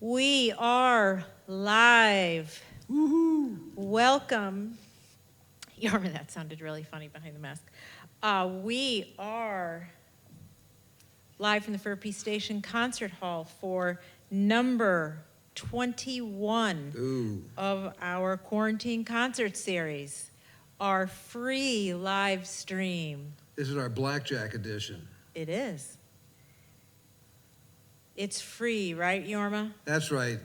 We are live. Woohoo! Welcome. Yarma, that sounded really funny behind the mask. We are live from the Fur Peace Station Concert Hall for number 21 Ooh. of our quarantine concert series, our free live stream. This is our blackjack edition. It is. It's free, right, Yorma? That's right.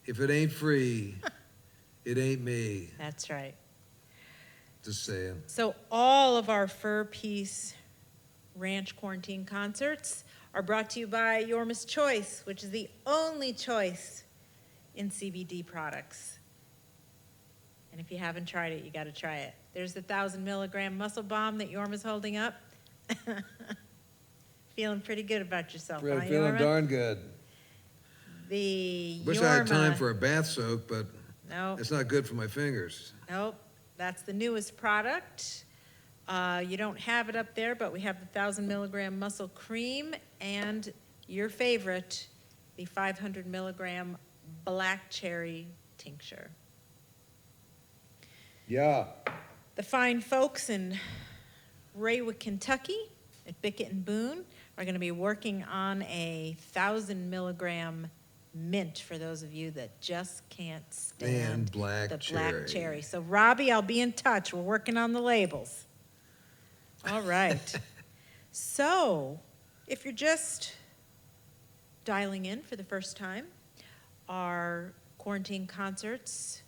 If it ain't free, it ain't me. That's right. Just saying. So all of our Fur Peace Ranch quarantine concerts are brought to you by Yorma's Choice, which is the only choice in CBD products. And if you haven't tried it, you got to try it. There's the 1,000 milligram muscle bomb that Yorma's holding up. Feeling pretty good about yourself, Really huh, feeling Yorma? darn good. The Wish Yorma. I had time for a bath soak, but No, it's not good for my fingers. nope. That's the newest product. You don't have it up there, but we have the 1,000 milligram muscle cream and your favorite, the 500 milligram black cherry tincture. Yeah. The fine folks in Raywood, Kentucky at Bickett and Boone are going to be working on a 1,000 milligram mint for those of you that just can't stand And black the cherry. black cherry. So Robbie, I'll be in touch. We're working on the labels. All right. So if you're just dialing in for the first time, our quarantine concerts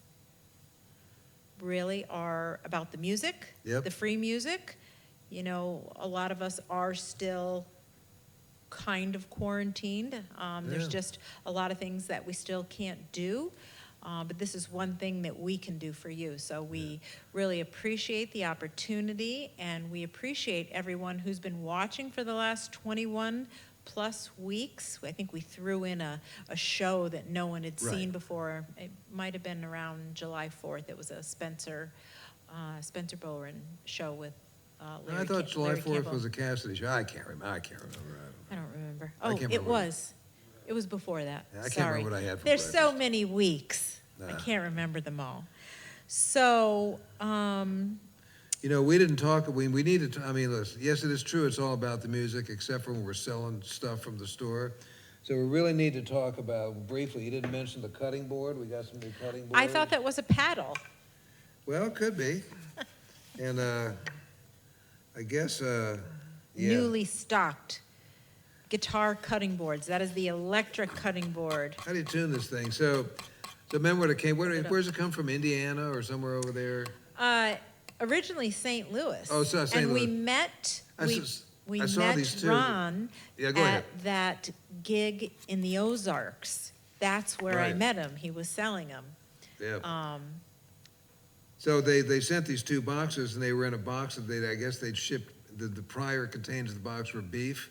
really are about the music, Yep. the free music. You know, a lot of us are still kind of quarantined. There's Yeah. just a lot of things that we still can't do. But this is one thing that we can do for you. So we really appreciate the opportunity, and we appreciate everyone who's been watching for the last 21 plus weeks. I think we threw in a show that no one had seen Right. before. It might have been around July 4th. It was a Spencer Bowen show with Larry I thought July 4th Campbell. was a Cassidy show. I can't remember. I don't remember. I Oh, can't it remember. was. It was before that. Yeah, I can't Sorry. remember what I had for There's so breakfast. many weeks. I Nah. can't remember them all. So, You know, we didn't talk, we needed to, I mean, listen, yes, it is true, it's all about the music, except for when we're selling stuff from the store. So we really need to talk about, briefly, you didn't mention the cutting board, we got some new cutting boards. I thought that was a paddle. Well, it could be. And, I guess, yeah. Newly stocked guitar cutting boards. That is the electric cutting board. How do you tune this thing? So remember where it came, where's it come from, Indiana or somewhere over there? Originally St. Louis. Oh, so St. And we Louis. met, I we, s- we I saw met these two. Ron Yeah, go ahead. at that gig in the Ozarks. That's where I Right. met him. He was selling them. Yeah. So they sent these two boxes, and they were in a box that I guess they'd shipped, the prior containers of the box were beef.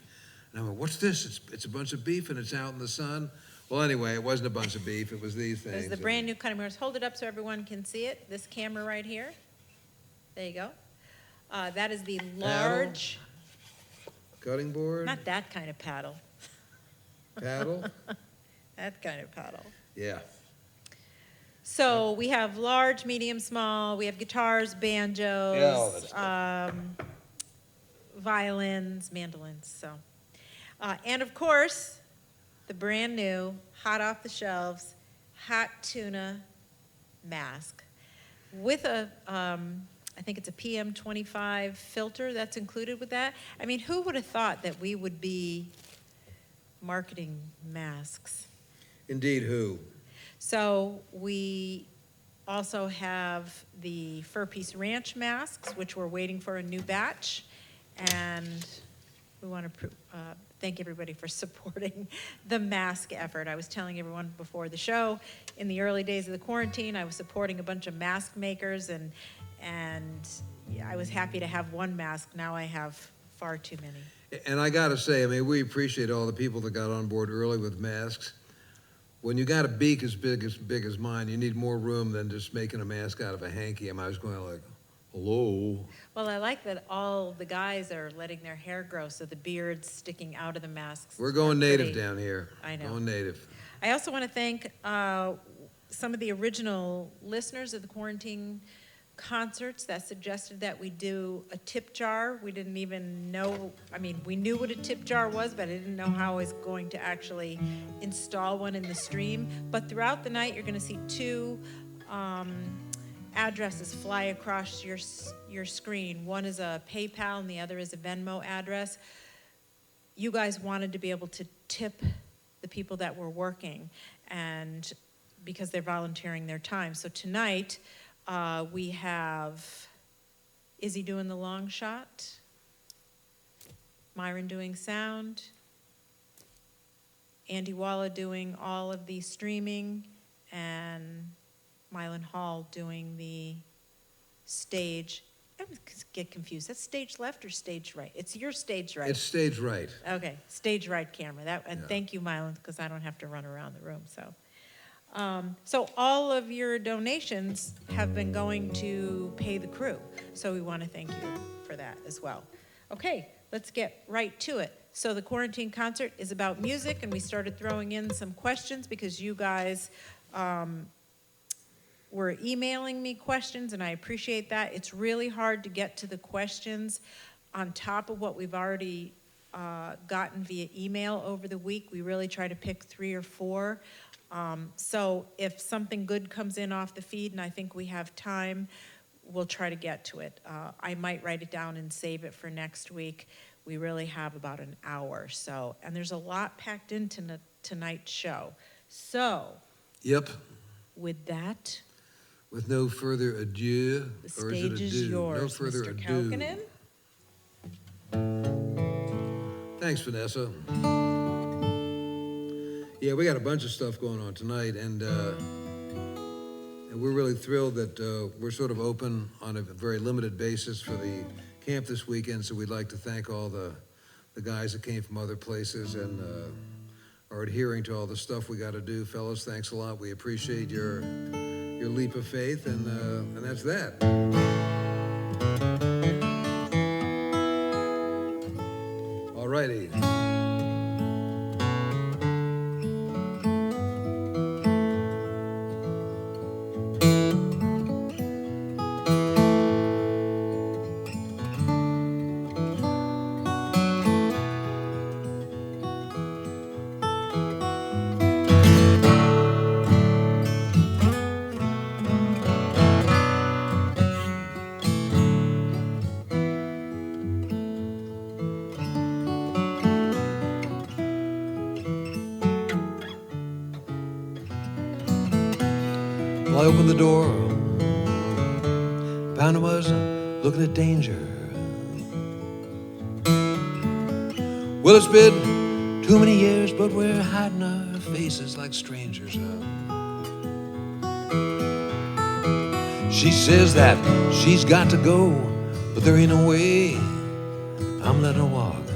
And I went, what's this? It's a bunch of beef and it's out in the sun. Well, anyway, it wasn't a bunch of beef, it was these It things. was the brand new cutting boards. Hold it up so everyone can see it. This camera right here. There you go. That is the large, Cutting board, not that kind of paddle, paddle, that kind of paddle. yeah. So we have large, medium, small. We have guitars, banjos, Yeah, all that stuff. violins, mandolins. So, and of course, the brand new, hot off the shelves, hot tuna mask with a, I think it's a PM25 filter that's included with that. I mean, who would have thought that we would be marketing masks? Indeed, who? So we also have the Fur Peace Ranch masks, which we're waiting for a new batch. And we want to thank everybody for supporting the mask effort. I was telling everyone before the show, in the early days of the quarantine, I was supporting a bunch of mask makers, and I was happy to have one mask. Now I have far too many. And I gotta say, I mean, we appreciate all the people that got on board early with masks. When you got a beak as big as mine, you need more room than just making a mask out of a hanky. I was going like, hello. Well, I like that all the guys are letting their hair grow, so the beard's sticking out of the masks. We're going are native pretty- down here. I know. Going native. I also want to thank some of the original listeners of the quarantine concerts that suggested that we do a tip jar. We didn't even know, I mean, we knew what a tip jar was, but I didn't know how I was going to actually install one in the stream. But throughout the night, you're going to see two addresses fly across your screen. One is a PayPal and the other is a Venmo address. You guys wanted to be able to tip the people that were working, and because they're volunteering their time. So tonight, we have Izzy doing the long shot, Myron doing sound, Andy Walla doing all of the streaming, and Mylan Hall doing the stage. I always get confused. That's stage left or stage right? It's your stage right. It's stage right. Okay, stage right camera. And Yeah. thank you, Mylan, because I don't have to run around the room. So all of your donations have been going to pay the crew. So we want to thank you for that as well. Okay, let's get right to it. So the quarantine concert is about music, and we started throwing in some questions because you guys were emailing me questions, and I appreciate that. It's really hard to get to the questions on top of what we've already gotten via email over the week. We really try to pick 3 or 4. So if something good comes in off the feed and I think we have time, we'll try to get to it. I might write it down and save it for next week. We really have about an hour, and there's a lot packed into tonight's show. So, Yep. with that, With no further ado, the or is it stage is ado? yours, No further Mr. ado. Kalkanen. Thanks, Vanessa. Yeah, we got a bunch of stuff going on tonight, and we're really thrilled that we're sort of open on a very limited basis for the camp this weekend, so we'd like to thank all the guys that came from other places and are adhering to all the stuff we got to do. Fellas, thanks a lot. We appreciate your leap of faith, and that's that. All righty. Well, I opened the door, found I was looking at danger. Well, it's been too many years, but we're hiding our faces like strangers. She says that she's got to go, but there ain't no way I'm letting her walk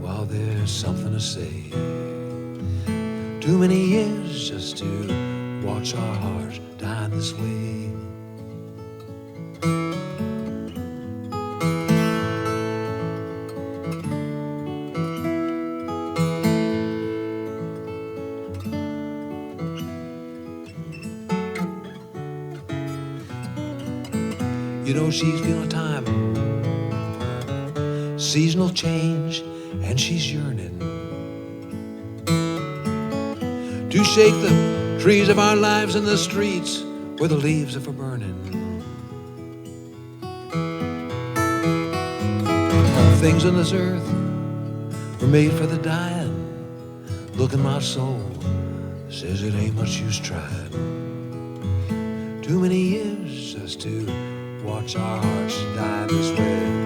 while there's something to say. Too many years just to watch our hearts die this way. You know, she's feeling time, seasonal change, and she's yearning to shake the trees of our lives in the streets where the leaves are burning. All things on this earth were made for the dying. Look in my soul, says it ain't much use trying. Too many years just to watch our hearts die this way.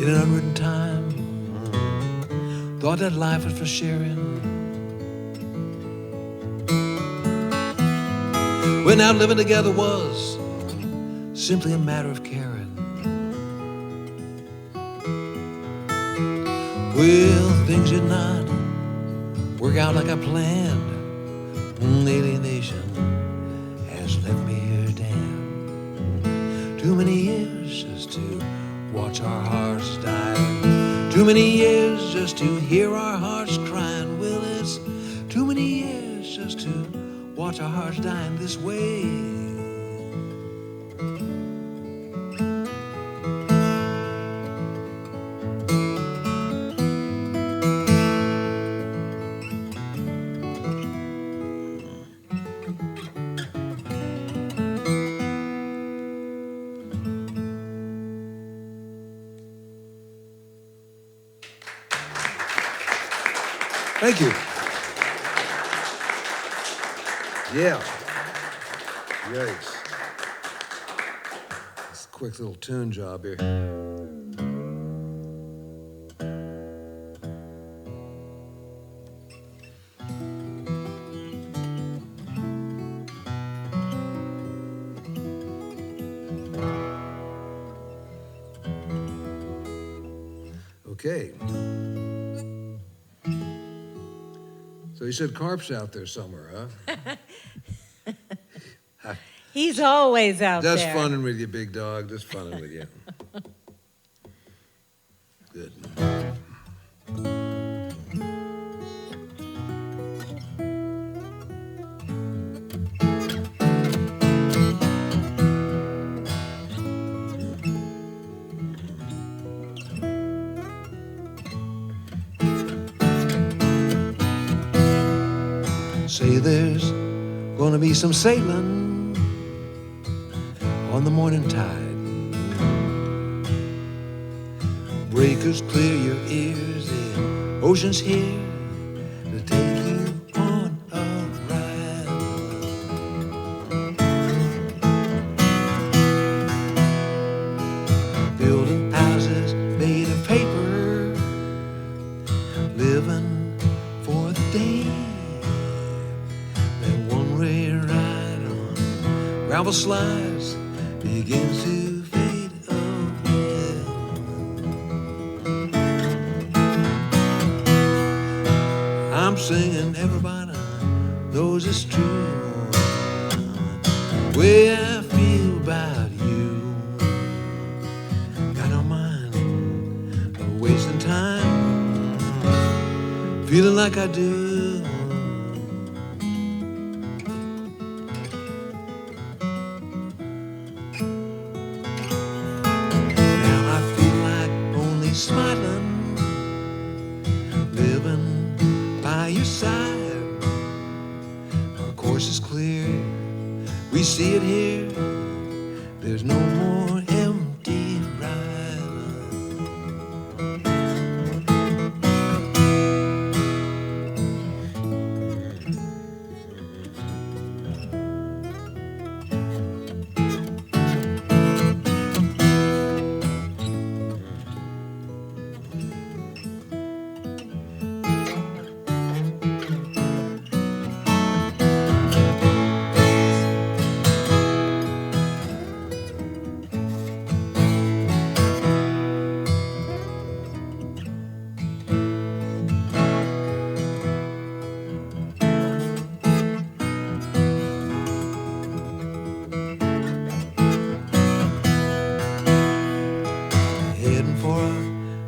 in an unwritten time. Thought that life was for sharing. When out living together was simply a matter of caring. Well, things did not work out like I planned. Alienation has left me here damn. Too many years just to watch our hearts die. Too many years just to hear our hearts crying. Well, it's too many years just to watch our hearts die in this way. Thank you. Yeah. Yikes. It's a quick little tune job here. Okay. So you said Carp's out there somewhere, huh? He's always out Just there. funning with you, big dog. Just funning with you. Good. Say there's gonna be some sailing on the morning tide. Breakers clear your ears, the ocean's here to take you on a ride. Building houses made of paper, living for the day. That one-way ride on gravel slides begins to fade away. I'm singing, everybody knows it's true. Way I feel about you. Got no mind of wasting time, feeling like I do. Smiling, living by your side. Our course is clear, we see it here. There's no more empty ride.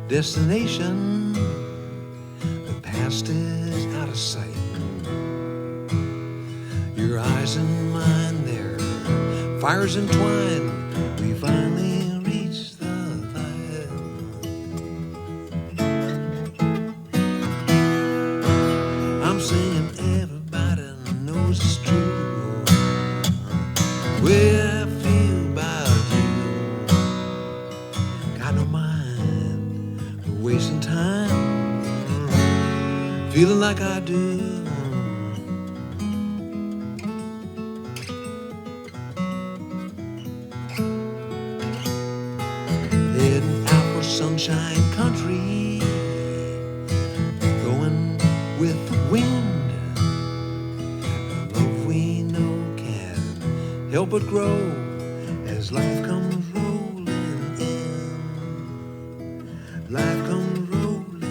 Destination, the past is out of sight. Your eyes and mine, there, fires entwined. We finally reached the light. I'm saying everybody knows it's true. Way I feel about you. Got no mind wasting time, feeling like I do. Heading out for sunshine country, going with the wind. The love we know can help but grow as life comes rolling in. Life comes rolling in.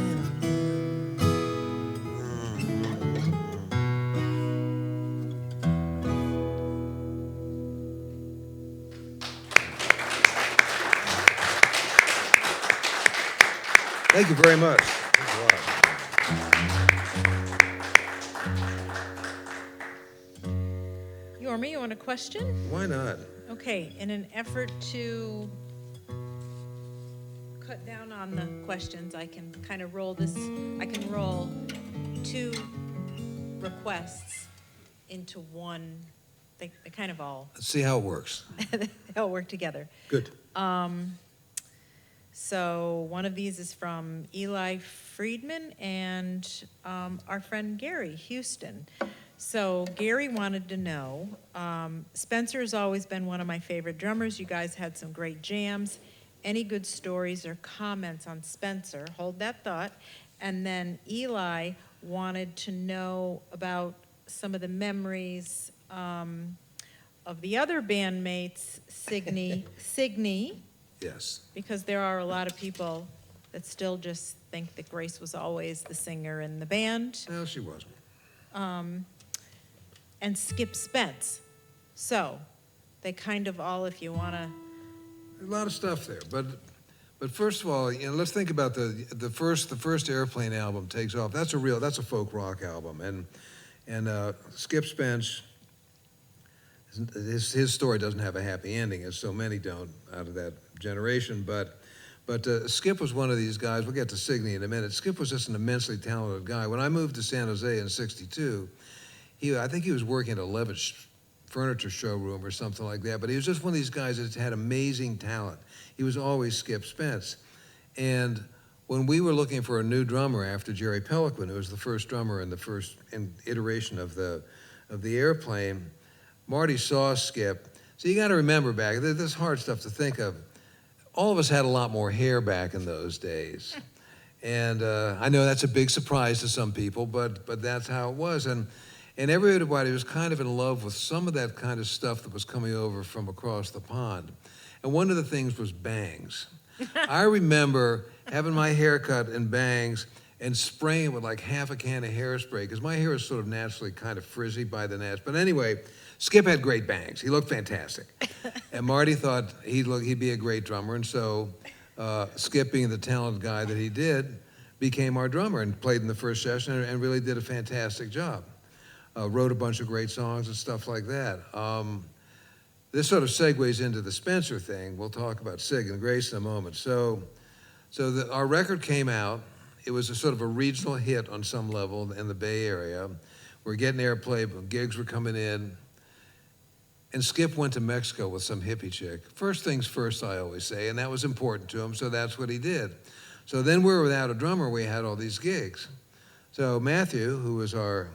Thank you very much. Thanks a lot. Yorma, you want a question? Why not? Okay, in an effort to cut down on the questions, I can kind of roll I can roll 2 requests into one. They kind of all, Let's see how it works. they all work together. Good. So one of these is from Eli Friedman and our friend Gary Houston. So Gary wanted to know, Spencer has always been one of my favorite drummers. You guys had some great jams. Any good stories or comments on Spencer? Hold that thought. And then Eli wanted to know about some of the memories of the other bandmates, Signe, Yes. because there are a lot of people that still just think that Grace was always the singer in the band, No, she wasn't. and Skip Spence. So they kind of all, if you want to, A lot of stuff there, but first of all, let's think about the first Airplane album, Takes Off. That's a folk rock album, and Skip Spence, his story doesn't have a happy ending, as so many don't out of that generation. But Skip was one of these guys. We'll get to Signe in a minute. Skip was just an immensely talented guy. When I moved to San Jose in '62, I think he was working at a Levitt furniture showroom or something like that, but he was just one of these guys that had amazing talent. He was always Skip Spence. And when we were looking for a new drummer after Jerry Peliquin, who was the first drummer in the first iteration of the Airplane, Marty saw Skip. So you got to remember back, this hard stuff to think of. All of us had a lot more hair back in those days. And I know that's a big surprise to some people, but that's how it was. And everybody was kind of in love with some of that kind of stuff that was coming over from across the pond. And one of the things was bangs. I remember having my hair cut in bangs and spraying it with like half a can of hairspray, because my hair is sort of naturally kind of frizzy by the nats. But anyway, Skip had great bangs. He looked fantastic. And Marty thought he'd be a great drummer. And so Skip, being the talented guy that he did, became our drummer and played in the first session and really did a fantastic job. Wrote a bunch of great songs and stuff like that. This sort of segues into the Spencer thing. We'll talk about Sig and Grace in a moment. So our record came out. It was a sort of a regional hit on some level in the Bay Area. We're getting airplay, gigs were coming in. And Skip went to Mexico with some hippie chick. First things first, I always say, and that was important to him, so that's what he did. So then we were without a drummer. We had all these gigs. So Matthew, who was our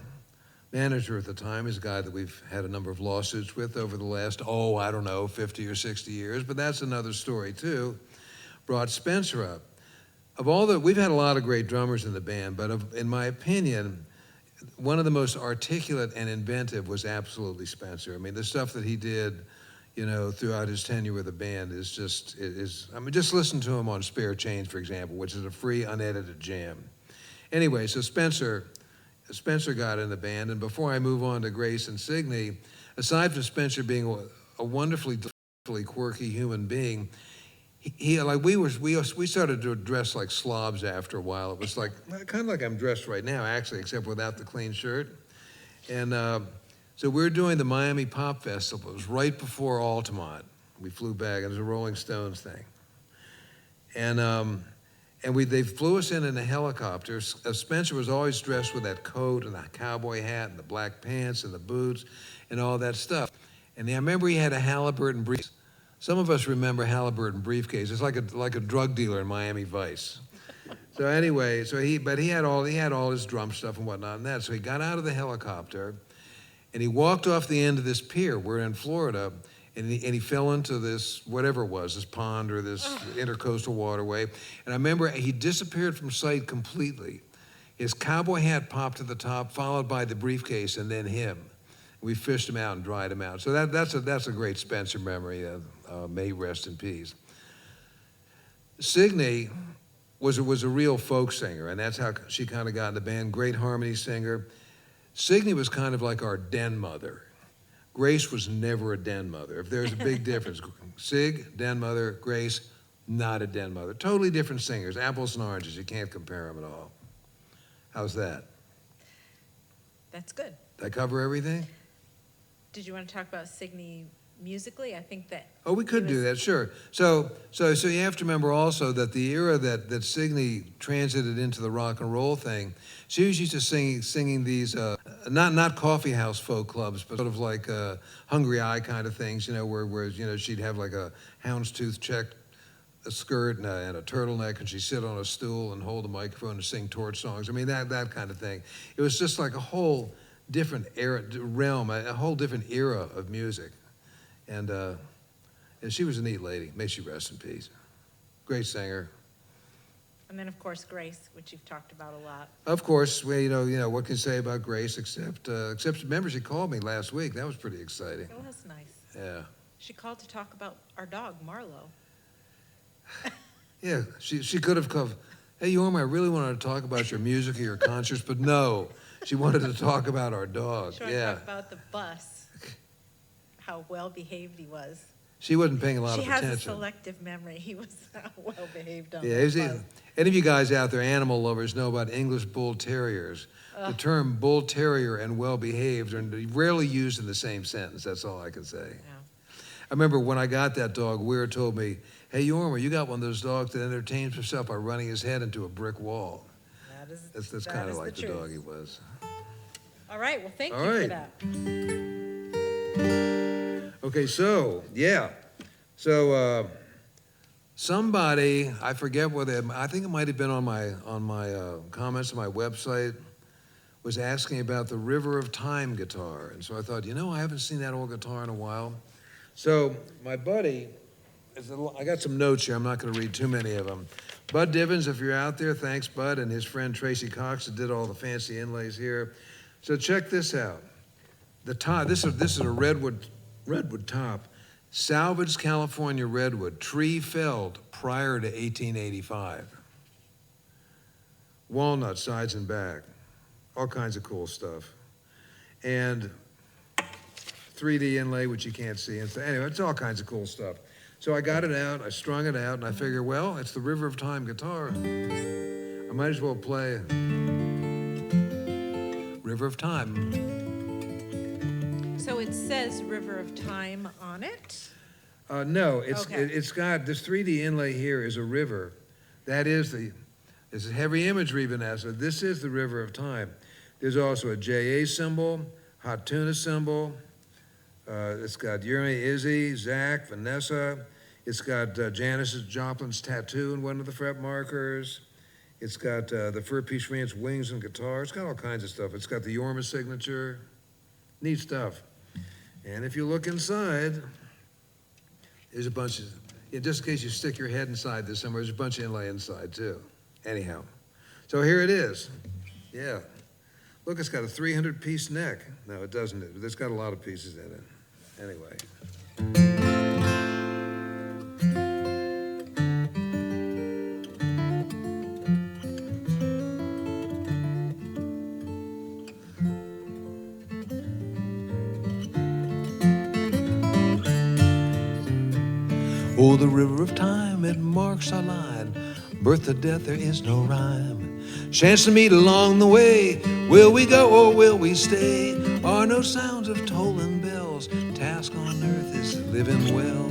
manager at the time, is a guy that we've had a number of lawsuits with over the last, 50 or 60 years, but that's another story too, brought Spencer up. We've had a lot of great drummers in the band, but in my opinion, one of the most articulate and inventive was absolutely Spencer. I mean, the stuff that he did, throughout his tenure with the band is just listen to him on Spare Change, for example, which is a free, unedited jam. Anyway, so Spencer got in the band, and before I move on to Grace and Signe, aside from Spencer being a wonderfully quirky human being, we started to dress like slobs after a while. It was like kind of like I'm dressed right now, actually, except without the clean shirt. And so we were doing the Miami Pop Festival. It was right before Altamont. We flew back. It was a Rolling Stones thing, and they flew us in a helicopter. Spencer was always dressed with that coat and the cowboy hat and the black pants and the boots and all that stuff. And I remember he had a Halliburton briefcase. Some of us remember Halliburton briefcase. It's like a drug dealer in Miami Vice. So anyway, he had all his drum stuff and whatnot and that. So he got out of the helicopter and he walked off the end of this pier. We're in Florida, And he fell into this, whatever it was, this pond or this intercoastal waterway. And I remember he disappeared from sight completely. His cowboy hat popped to the top, followed by the briefcase, and then him. We fished him out and dried him out. So that's a great Spencer memory. May he rest in peace. Signe was a real folk singer, and that's how she kind of got in the band. Great harmony singer. Signe was kind of like our den mother. Grace was never a den mother. If there's a big difference, Sig, den mother, Grace, not a den mother. Totally different singers, apples and oranges. You can't compare them at all. How's that? That's good. Did I cover everything? Did you want to talk about Signe musically? I think that. Oh, we could do that, sure. So you have to remember also that the era that Signe transited into the rock and roll thing, she was used to singing these not coffee house folk clubs, but sort of like Hungry Eye kind of things, where she'd have like a houndstooth checked a skirt and a turtleneck, and she'd sit on a stool and hold a microphone and sing torch songs. I mean, that kind of thing. It was just like a whole different realm, a whole different era of music. And she was a neat lady. May she rest in peace. Great singer. And then, of course, Grace, which you've talked about a lot. Of course, what can you say about Grace, except remember she called me last week. That was pretty exciting. It was nice. Yeah. She called to talk about our dog, Marlo. Yeah, she could have come, hey, Yorm, I really wanted to talk about your music or your concerts, but no, she wanted to talk about our dog. She wanted to talk about the bus, how well-behaved he was. She wasn't paying a lot of attention. She has a selective memory. He was well-behaved on the bus. Any of you guys out there, animal lovers, know about English bull terriers. The term bull terrier and well-behaved are rarely used in the same sentence. That's all I can say. Yeah. I remember when I got that dog, Weir told me, hey, Yormer, you got one of those dogs that entertains himself by running his head into a brick wall. That's kind of like the dog he was. All right, well, thank you for that. Okay, so somebody, I forget whether, I think it might have been on my comments on my website, was asking about the River of Time guitar. And so I thought, I haven't seen that old guitar in a while. So my buddy, I got some notes here. I'm not going to read too many of them. Bud Divins, if you're out there, thanks, Bud, and his friend Tracy Cox that did all the fancy inlays here. So check this out. The top, this is a redwood top, salvaged California redwood, tree felled prior to 1885. Walnut sides and back, all kinds of cool stuff, and 3D inlay which you can't see. And so anyway, it's all kinds of cool stuff. So I got it out, I strung it out, and I figured, well, it's the River of Time guitar. I might as well play River of Time. So it says River of Time on it? No, it's got, this 3D inlay here is a river. That is this is heavy imagery, Vanessa. This is the River of Time. There's also a JA symbol, hot tuna symbol. It's got Yuri, Izzy, Zach, Vanessa. It's got Janis Joplin's tattoo in one of the fret markers. It's got the Fur Piece Ranch wings and guitar. It's got all kinds of stuff. It's got the Yorma signature. Neat stuff. And if you look inside, there's a bunch of, just in case you stick your head inside this somewhere, there's a bunch of inlay inside too. Anyhow, so here it is. Yeah. Look, it's got a 300-piece neck. No, it doesn't. It's got a lot of pieces in it. Anyway. Oh, the river of time, it marks our line. Birth to death, there is no rhyme. Chance to meet along the way. Will we go or will we stay? Are no sounds of tolling bells. Task on earth is living well.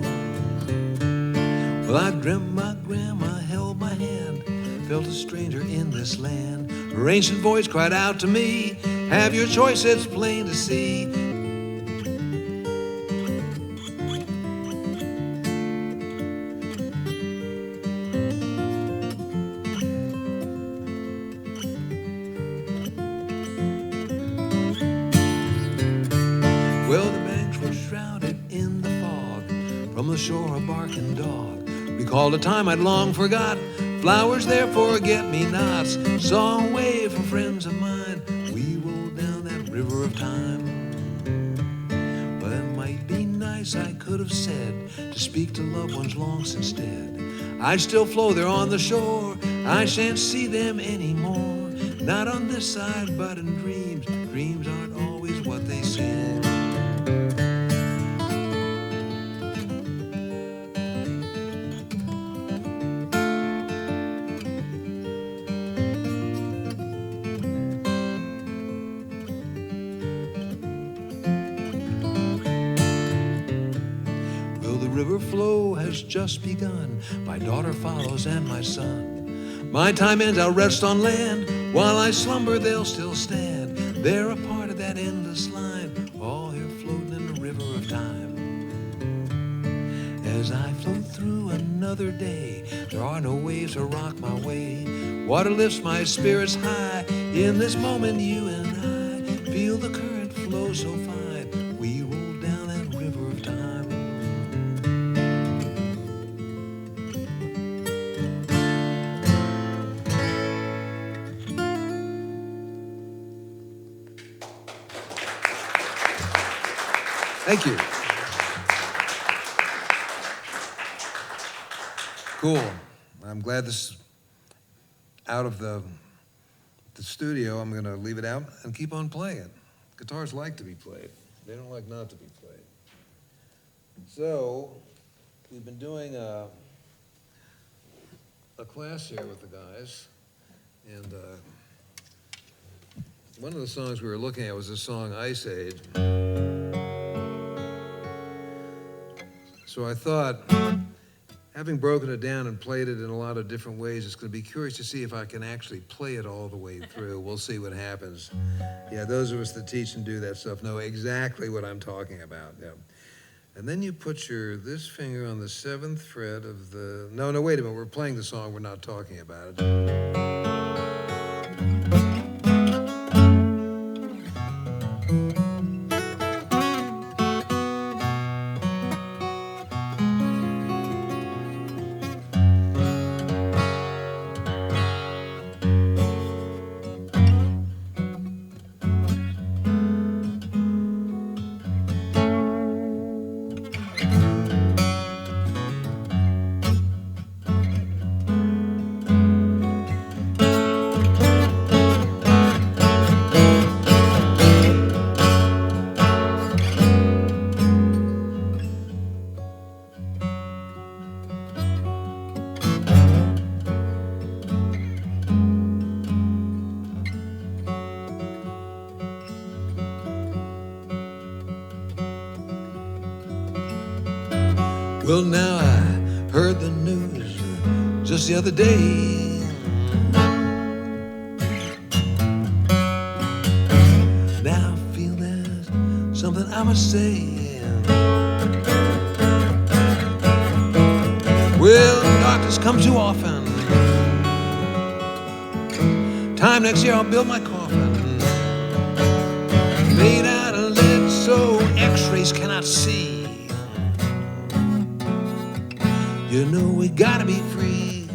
Well, I dreamt my grandma held my hand, felt a stranger in this land. Her ancient voice cried out to me, have your choice, it's plain to see. Well, the banks were shrouded in the fog. the shore a barking dog. Recalled a time I'd long forgot. Flowers there, forget-me-nots. Saw a wave for friends of mine. We rolled down that river of time. But it might be nice, I could have said, to speak to loved ones long since dead. I'd still flow there on the shore. I shan't see them anymore. Not on this side, but in dreams. Dreams aren't always what they seem. River flow has just begun. My daughter follows and my son. My time ends, I'll rest on land. While I slumber, they'll still stand. They're a part of that endless line, all here floating in the river of time. As I float through another day, there are no waves to rock my way. Water lifts my spirits high. In this moment, you and I feel the current flow so fine. We roll down that river of time. Thank you. Cool. I'm glad this is out of the studio. I'm going to leave it out and keep on playing. Guitars like to be played. They don't like not to be played. So, we've been doing a class here with the guys, and one of the songs we were looking at was the song Ice Age. So I thought, having broken it down and played it in a lot of different ways, it's going to be curious to see if I can actually play it all the way through. We'll see what happens. Yeah, those of us that teach and do that stuff know exactly what I'm talking about. Yeah. And then you put this finger on the 7th fret of the... No, wait a minute. We're playing the song. We're not talking about it. Well, now I heard the news just the other day. Now I feel there's something I must say. Well, darkness comes too often. Time next year I'll build my coffin, made out of lead so X-rays cannot see. You know we gotta be free.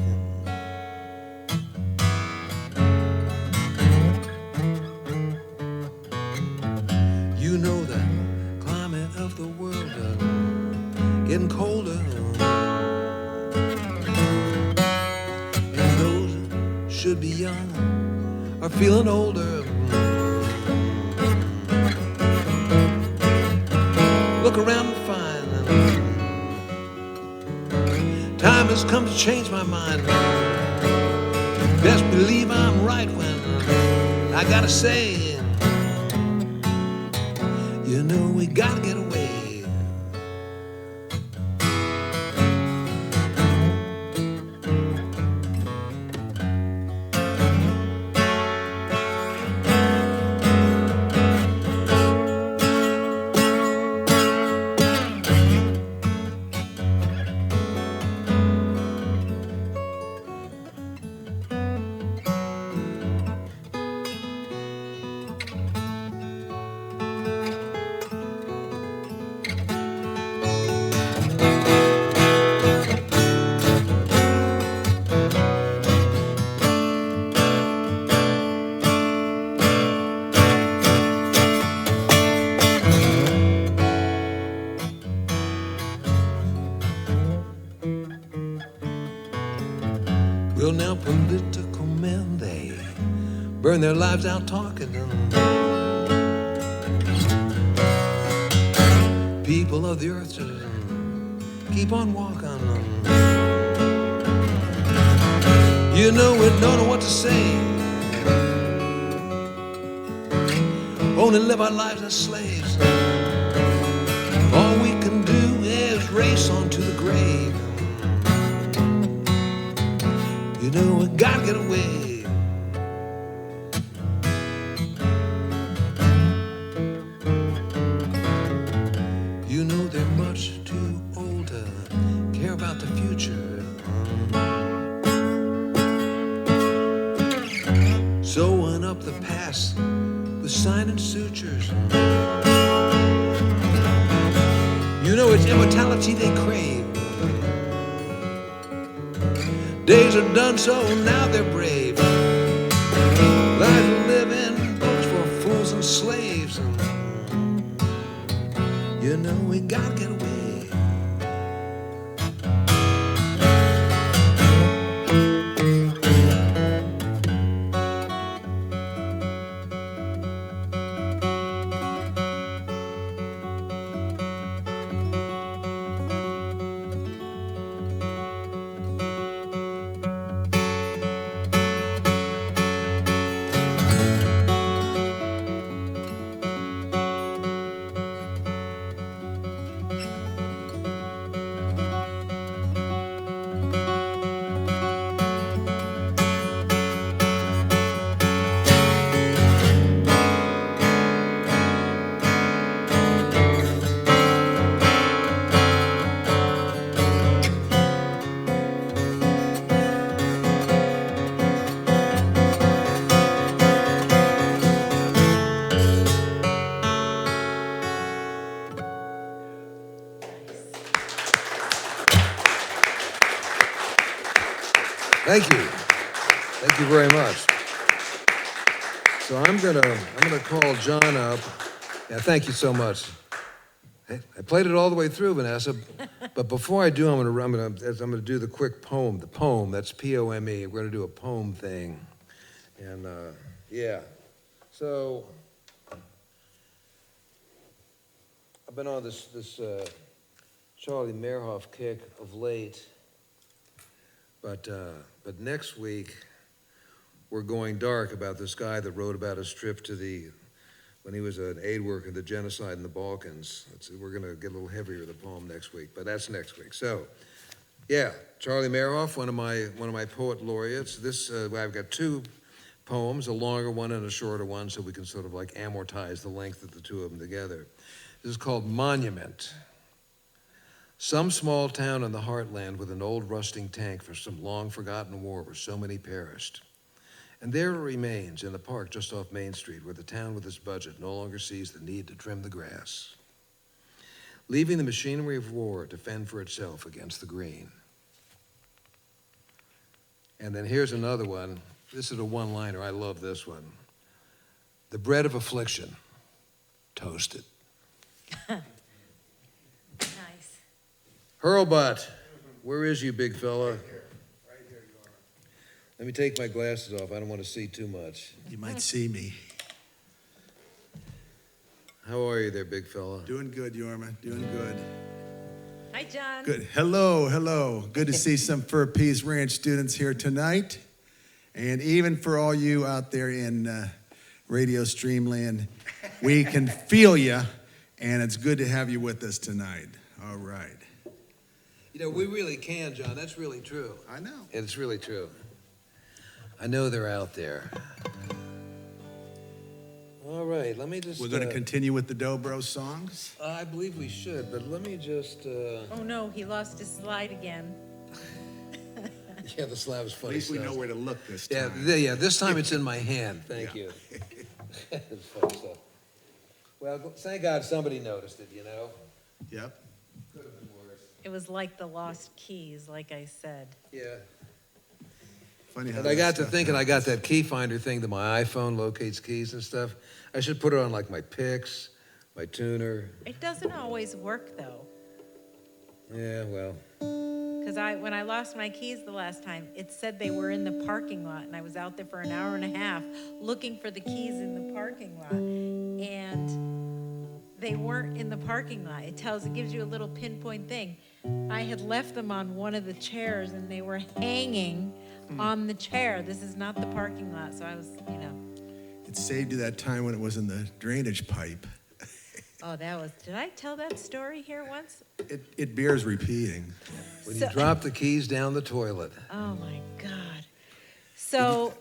You know the climate of the world getting colder, and those that should be young are feeling older. Look around and find time has come to change my mind. Best believe I'm right when I gotta say, you know we gotta get away. Well, now political men, they burn their lives out talking. People of the earth just keep on walking. You know, we don't know what to say. Only live our lives as slaves. All we can do is race on to the grave. You know, we gotta get away. You know, they're much too old to care about the future. Sewing up the past with signing sutures. You know, it's immortality they crave. Days are done, so now they're brave. Life to live in books for fools and slaves. You know, we gotta get away. Thank you. Thank you very much. So I'm gonna call John up. Yeah, thank you so much. Hey, I played it all the way through, Vanessa. But before I do, I'm gonna do the quick poem. The poem. That's POME. We're gonna do a poem thing. And yeah. So I've been on this Charlie Meerhoff kick of late. But next week, we're going dark about this guy that wrote about his trip to when he was an aid worker, the genocide in the Balkans. We're going to get a little heavier, the poem next week, but that's next week. So, yeah, Charlie Meerhoff, one of my poet laureates. I've got two poems, a longer one and a shorter one, so we can sort of like amortize the length of the two of them together. This is called Monument. Some small town in the heartland with an old rusting tank for some long-forgotten war where so many perished. And there it remains in the park just off Main Street where the town with its budget no longer sees the need to trim the grass, leaving the machinery of war to fend for itself against the green. And then here's another one. This is a one-liner. I love this one. The bread of affliction, toasted. Hurlbut, where is you, big fella? Right here you are. Let me take my glasses off. I don't want to see too much. You might see me. How are you there, big fella? Doing good, Yorma. Doing good. Hi, John. Good. Hello, hello. Good to see some Fur Peace Ranch students here tonight. And even for all you out there in Radio Streamland, we can feel you, and it's good to have you with us tonight. All right. You know, we really can, John. That's really true. I know. It's really true. I know they're out there. All right, let me just... We're going to continue with the Dobro songs? I believe we should, but let me just... Oh, no, he lost his slide again. Yeah, the slab is funny. At least we know where to look this time. Yeah, this time it's in my hand. Thank you. It's funny stuff. Well, thank God somebody noticed it, you know? Yep. Could have been worse. It was like the lost keys, like I said. Yeah. Funny how And I got to thinking, I got that key finder thing that my iPhone locates keys and stuff. I should put it on like my picks, my tuner. It doesn't always work, though. Yeah, well. because when I lost my keys the last time, it said they were in the parking lot, and I was out there for an hour and a half looking for the keys in the parking lot, and they weren't in the parking lot. It gives you a little pinpoint thing. I had left them on one of the chairs, and they were hanging on the chair. This is not the parking lot, so I was, It saved you that time when it was in the drainage pipe. Oh, did I tell that story here once? It bears repeating. When you drop the keys down the toilet. Oh, my God. So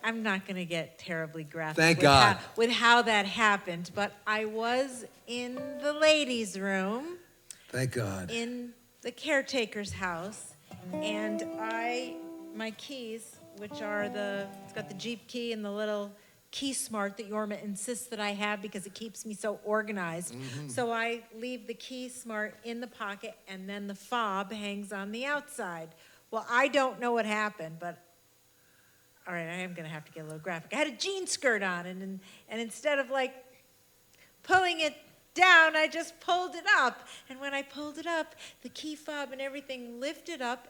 I'm not going to get terribly graphic Thank God. With how that happened, but I was in the ladies' room Thank God. in the caretaker's house, and my keys, which are it's got the Jeep key and the little key smart that Yorma insists that I have because it keeps me so organized. So I leave the key smart in the pocket, and then the fob hangs on the outside. Well, I don't know what happened, but all right, I am going to have to get a little graphic. I had a jean skirt on, and instead of like pulling it down, I just pulled it up. And when I pulled it up, the key fob and everything lifted up.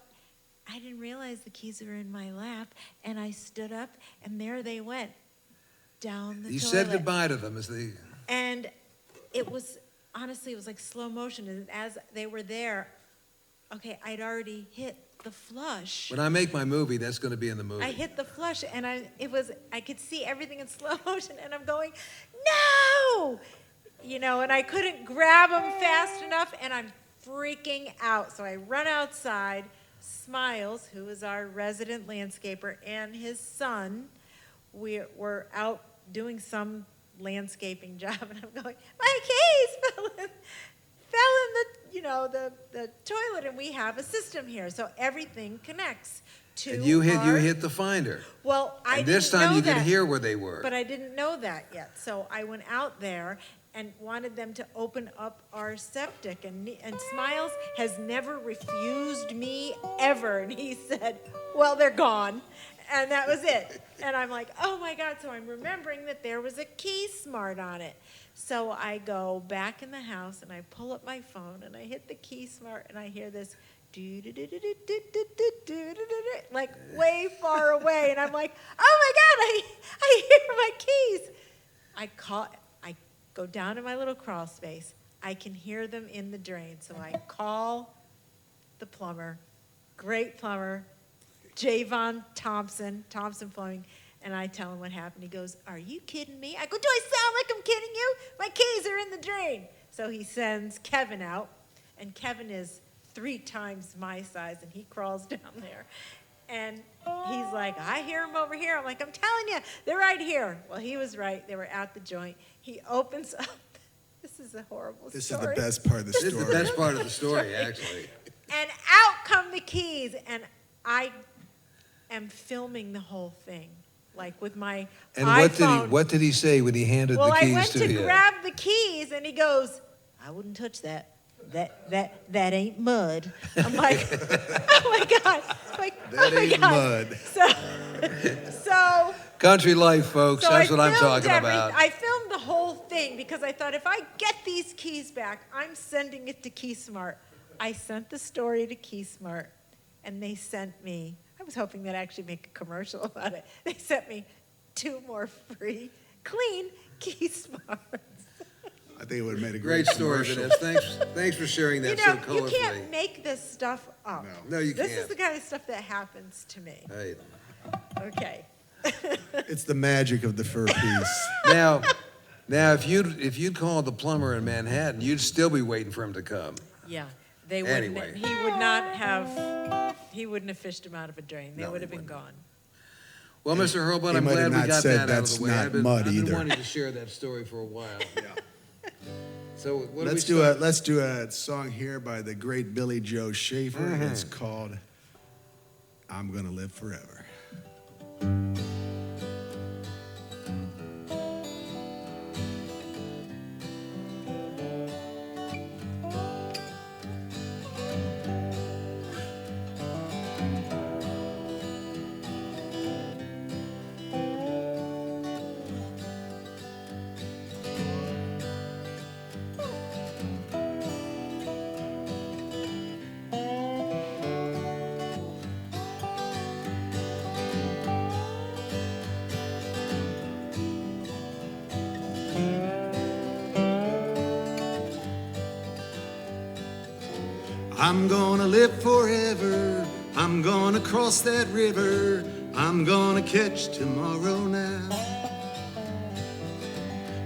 I didn't realize the keys were in my lap, and I stood up, and there they went down the You toilet. said goodbye to them as they... And it was, honestly, it was like slow motion. And as they were there, okay, I'd already hit the flush. When I make my movie, that's going to be in the movie. I hit the flush, and I could see everything in slow motion, and I'm going, no! And I couldn't grab them fast enough, and I'm freaking out. So I run outside. Smiles, who is our resident landscaper, and his son, we were out doing some landscaping job, and I'm going, my keys fell in the toilet, and we have a system here, so everything connects to And you hit the finder. Well, I And didn't this time know you could that, hear where they were. but I didn't know that yet, so I went out there and wanted them to open up our septic, and Smiles has never refused me ever, and he said, well, they're gone. And that was it. And I'm like, oh my God. So I'm remembering that there was a key smart on it. So I go back in the house and I pull up my phone and I hit the key smart and I hear this like way far away. And I'm like, oh my God, I hear my keys. I go down to my little crawl space. I can hear them in the drain. So I call the plumber, great plumber, Javon Thompson Plumbing, and I tell him what happened. He goes, are you kidding me? I go, do I sound like I'm kidding you? My keys are in the drain. So he sends Kevin out, and Kevin is 3 times my size, and he crawls down there. And he's like, I hear them over here. I'm like, I'm telling you, they're right here. Well, he was right. They were at the joint. He opens up. This is a horrible story. This is the best part of the story. This is the best part of the story, actually. And out come the keys, and I am filming the whole thing, like with my And iPhone. what did he say when he handed Well, the I keys went to you? grab the keys, and he goes, I wouldn't touch that. That ain't mud. I'm like, oh my God. Like, That oh my ain't God. mud. So Country life, folks. So That's I what I'm filmed talking about. I filmed the whole thing because I thought if I get these keys back, I'm sending it to KeySmart. I sent the story to KeySmart, and they sent me, I was hoping they'd actually make a commercial about it. They sent me 2 more free, clean KeySmarts. I think it would have made a Great story, commercial. Vanessa. Thanks for sharing that so colorfully. You can't make this stuff up. No, you This can't. is the kind of stuff that happens to me. Hey. Okay. It's the magic of the fur piece. Now, if you'd called the plumber in Manhattan, you'd still be waiting for him to come. Yeah, they wouldn't. Anyway. He wouldn't have fished him out of a drain. They No, would he have been gone. Well, Mr. Hurlbut, he I'm might have glad we not got said that out of that's the way. not I've been mud wanting either. to share that story for a while. Yeah. So what Let's do we start? let's do a song here by the great Billy Joe Schaefer. It's called "I'm Gonna Live Forever." I'm gonna live forever. I'm gonna cross that river. I'm gonna catch tomorrow now.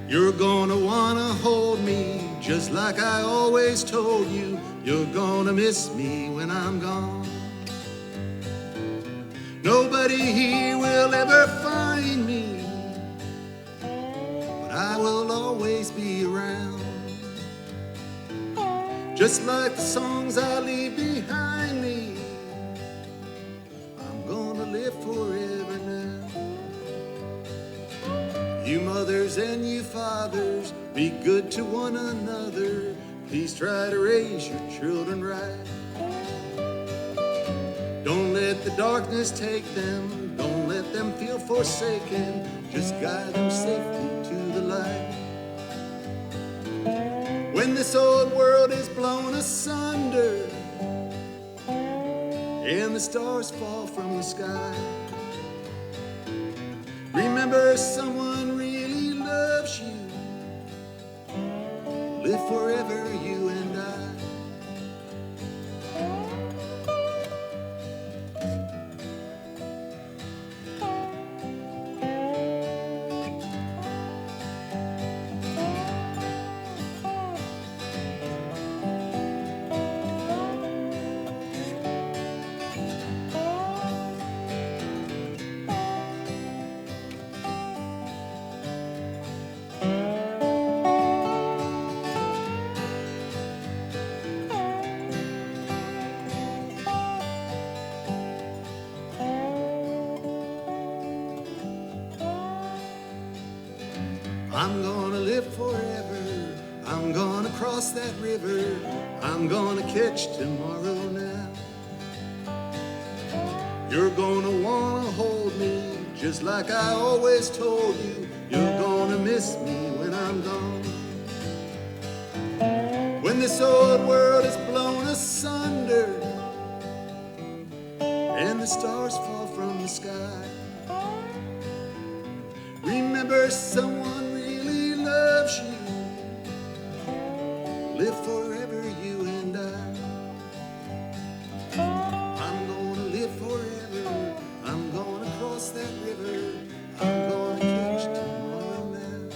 You're gonna wanna hold me just like I always told you. You're gonna miss me when I'm gone. Nobody here will ever find me, but I will always be around. Just like the songs I leave behind me, I'm gonna live forever now. You mothers and you fathers, be good to one another. Please try to raise your children right. Don't let the darkness take them. Don't let them feel forsaken. Just guide them safely to the light. When this old world is blown asunder and the stars fall from the sky, remember someone really loves you. Live forever, you and I. I'm gonna live forever. I'm gonna cross that river. I'm gonna catch tomorrow now. You're gonna wanna hold me just like I always told you. You're gonna miss me when I'm gone. When this old world is blown asunder and the stars fall from the sky, remember someone really loves you. Live forever, you and I. I'm gonna live forever. I'm gonna cross that river. I'm gonna catch tomorrow now.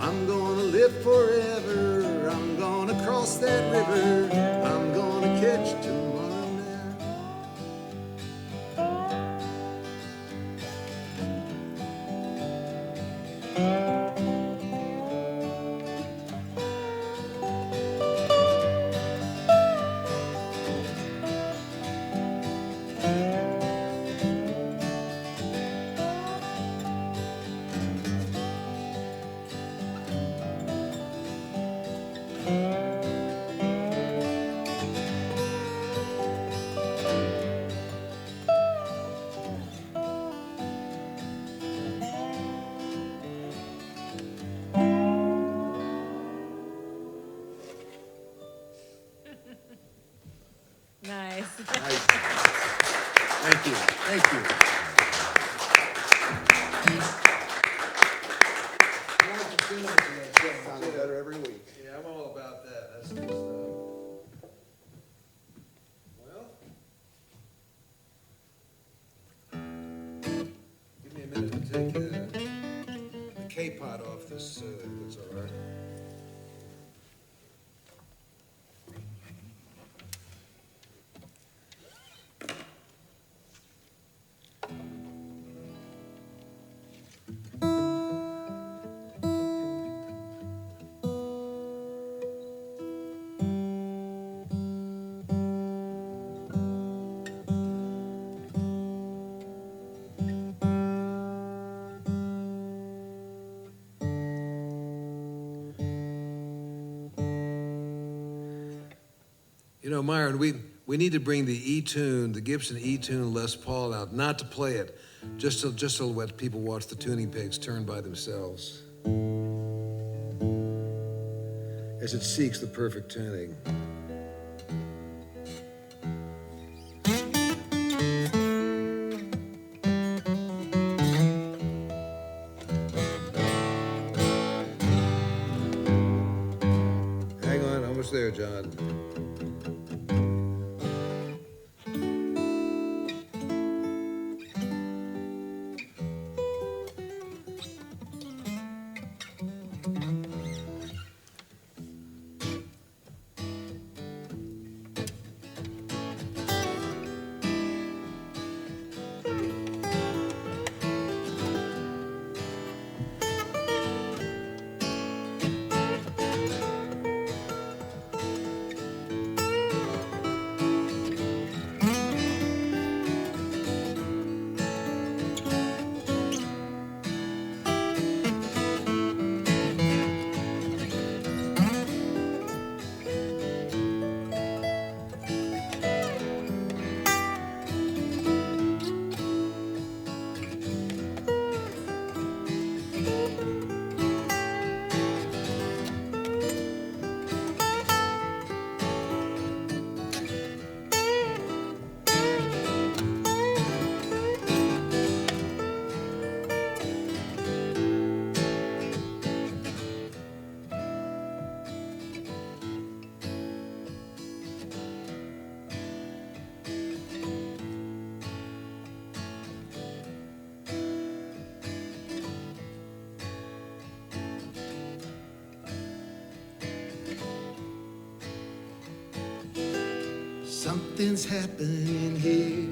I'm gonna live forever. I'm gonna cross that river. I'm gonna catch tomorrow now. Nice. Nice. Thank you. Thank you. Sounds better every week. Yeah, I'm all about that. That's good stuff. Well, give me a minute to take the K-pot off this, that's all right. You know, Myron, we need to bring the E-tune, the Gibson E-tune Les Paul out, not to play it, just to let people watch the tuning pegs turn by themselves as it seeks the perfect tuning. Hang on, almost there, John. Something's happening here.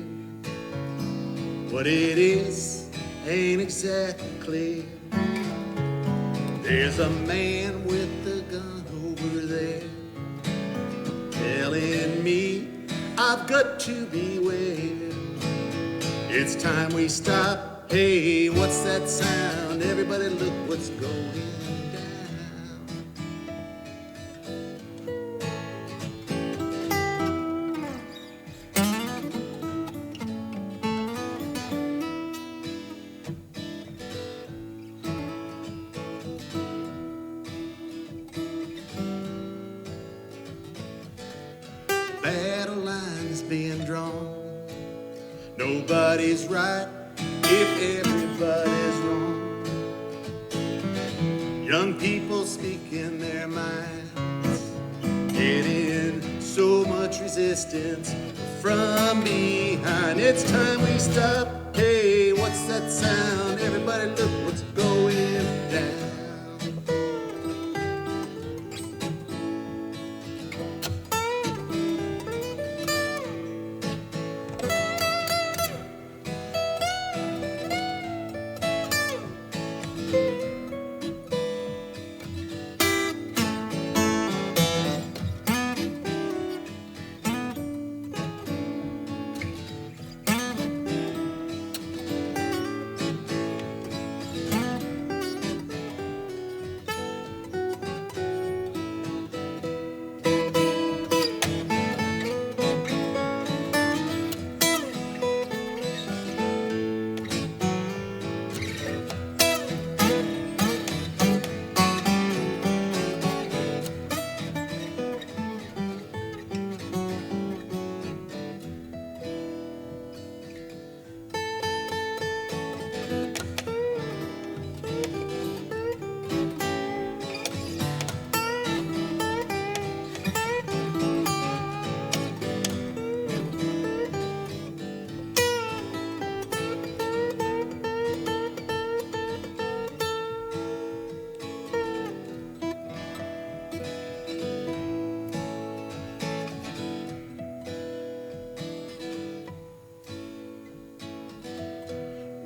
What it is ain't exactly clear. There's a man with a gun over there telling me I've got to beware. It's time we stop. Hey, what's that sound? Everybody look what's going down. Battle line is being drawn. Nobody's right if everybody's wrong. Young people speaking their minds, getting so much resistance from behind. It's time we stop. Hey, what's that sound? Everybody look what's going down.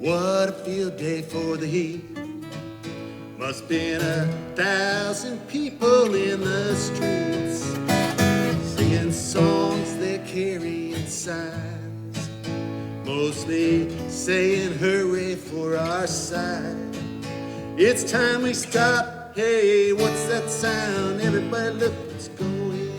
What a field day for the heat. Must been 1,000 people in the streets, singing songs they're carrying signs, mostly saying hooray for our side. It's time we stop. Hey, what's that sound? Everybody look what's going down.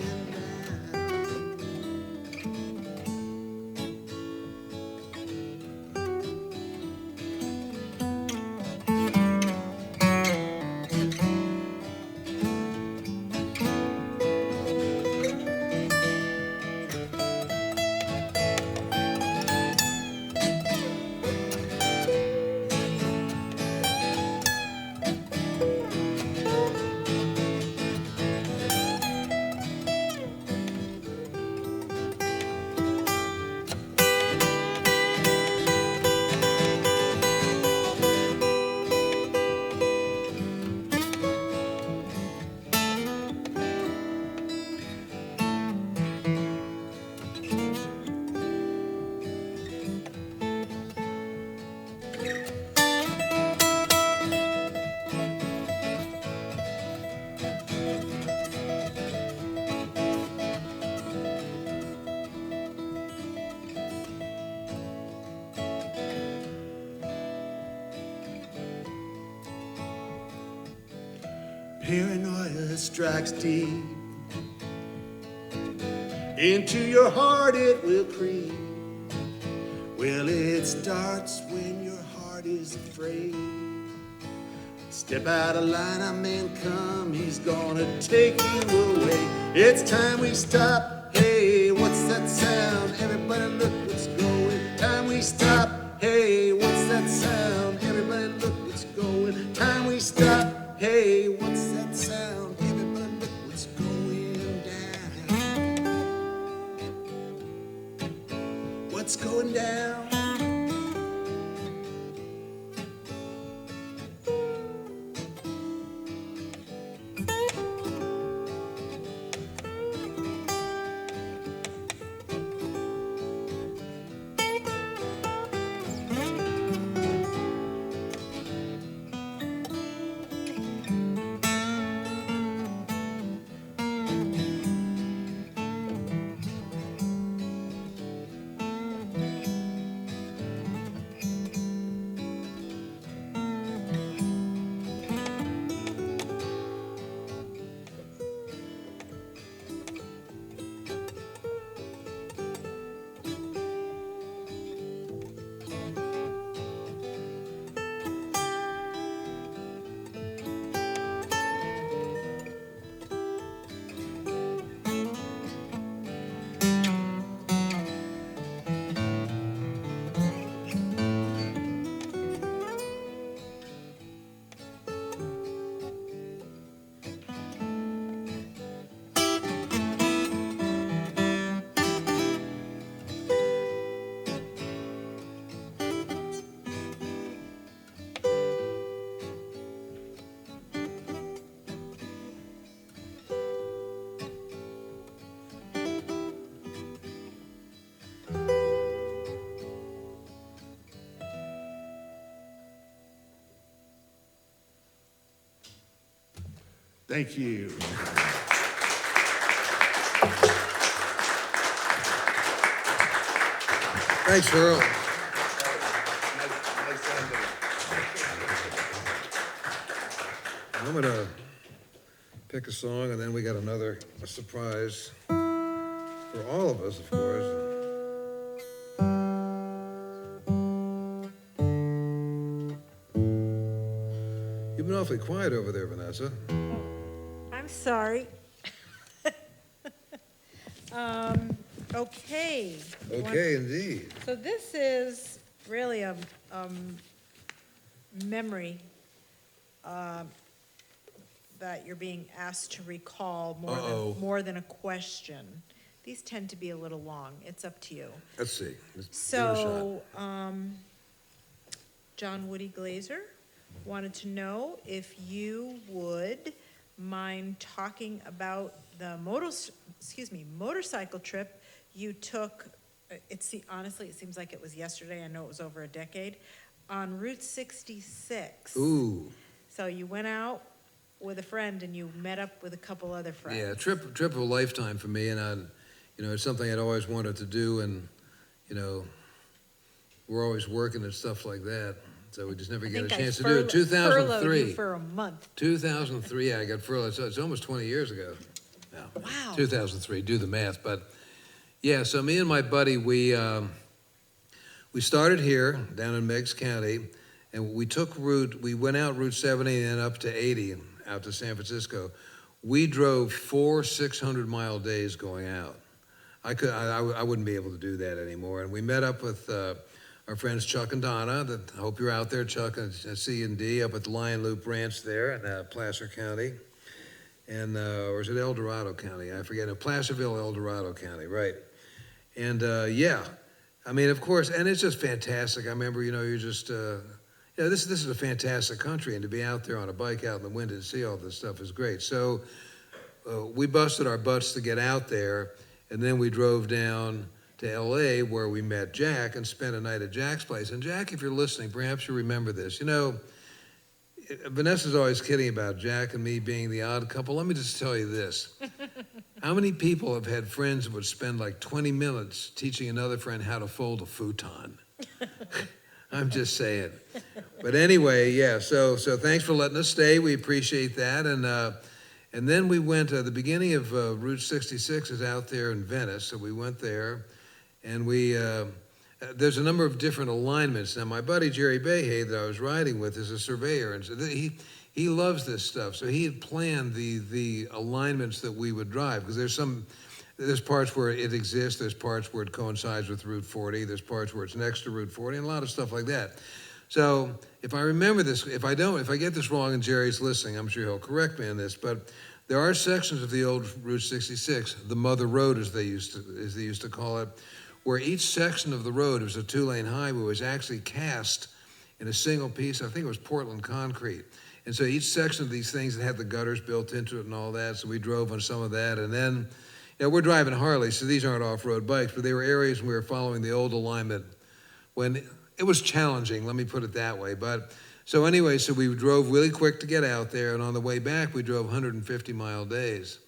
paranoia strikes deep. Into your heart it will creep. Well, it starts when your heart is afraid. Step out of line, a man come, he's gonna take you away. It's time we stop. Hey, what's that sound? Everybody look what's going. Time we stop. Hey, what's that sound? Everybody look what's going. Time we stop. Hey, what's that sound? Everybody look what's going down. What's going down? Thank you. Thanks, Earl. I'm gonna pick a song, and then we got a surprise for all of us, of course. You've been awfully quiet over there, Vanessa. I'm sorry. Okay. Okay, indeed. So this is really a memory that you're being asked to recall more than a question. These tend to be a little long. It's up to you. Let's see. Let's give it a shot. So, John Woody Glazer wanted to know if you would mind talking about the motorcycle trip you took. Honestly, it seems like it was yesterday. I know it was over a decade, on Route 66. Ooh. So you went out with a friend and you met up with a couple other friends. Yeah, trip of a lifetime for me, and it's something I'd always wanted to do, and we're always working and stuff like that, so we just never get a chance to do it. 2003. Furloughed you for a month. 2003, I got furloughed. So it's almost 20 years ago. No, Wow. 2003. Do the math, but yeah. So me and my buddy, we started here down in Meigs County, and we went out Route 70 and then up to 80, out to San Francisco. We drove 4 600-mile days going out. I wouldn't be able to do that anymore. And we met up with our friends Chuck and Donna. I hope you're out there, Chuck and C&D, up at the Lion Loop Ranch there in Placer County. And, or is it El Dorado County? I forget. No, Placerville, El Dorado County, right. And yeah, I mean, of course, and it's just fantastic. I remember, you're just, this is a fantastic country, and to be out there on a bike out in the wind and see all this stuff is great. So we busted our butts to get out there, and then we drove down to L.A. where we met Jack and spent a night at Jack's place. And Jack, if you're listening, perhaps you remember this. Vanessa's always kidding about Jack and me being the odd couple. Let me just tell you this. How many people have had friends that would spend like 20 minutes teaching another friend how to fold a futon? I'm just saying. But anyway, yeah, so thanks for letting us stay. We appreciate that. And then we went, the beginning of Route 66 is out there in Venice, so we went there. And there's a number of different alignments. Now, my buddy Jerry Bayhay that I was riding with is a surveyor, and so he loves this stuff. So he had planned the alignments that we would drive, because there's parts where it exists, there's parts where it coincides with Route 40, there's parts where it's next to Route 40, and a lot of stuff like that. So if I remember this, if I get this wrong and Jerry's listening, I'm sure he'll correct me on this, but there are sections of the old Route 66, the Mother Road as they used to call it, where each section of the road, it was a 2-lane highway, was actually cast in a single piece. I think it was Portland concrete. And so each section of these things had the gutters built into it and all that, so we drove on some of that. And then, we're driving Harley, so these aren't off-road bikes, but they were areas when we were following the old alignment when it was challenging, let me put it that way. But so anyway, so we drove really quick to get out there, and on the way back, we drove 150-mile days.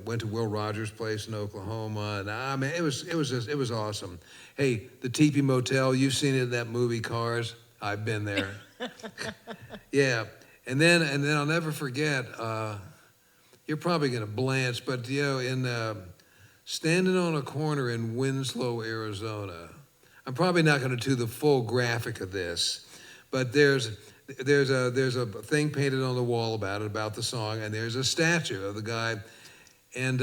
Went to Will Rogers' place in Oklahoma, and I mean, it was awesome. Hey, the Teepee Motel, you've seen it in that movie Cars. I've been there. Yeah, and then I'll never forget. You're probably gonna blanch, but standing on a corner in Winslow, Arizona. I'm probably not going to do the full graphic of this, but there's a thing painted on the wall about the song, and there's a statue of the guy, and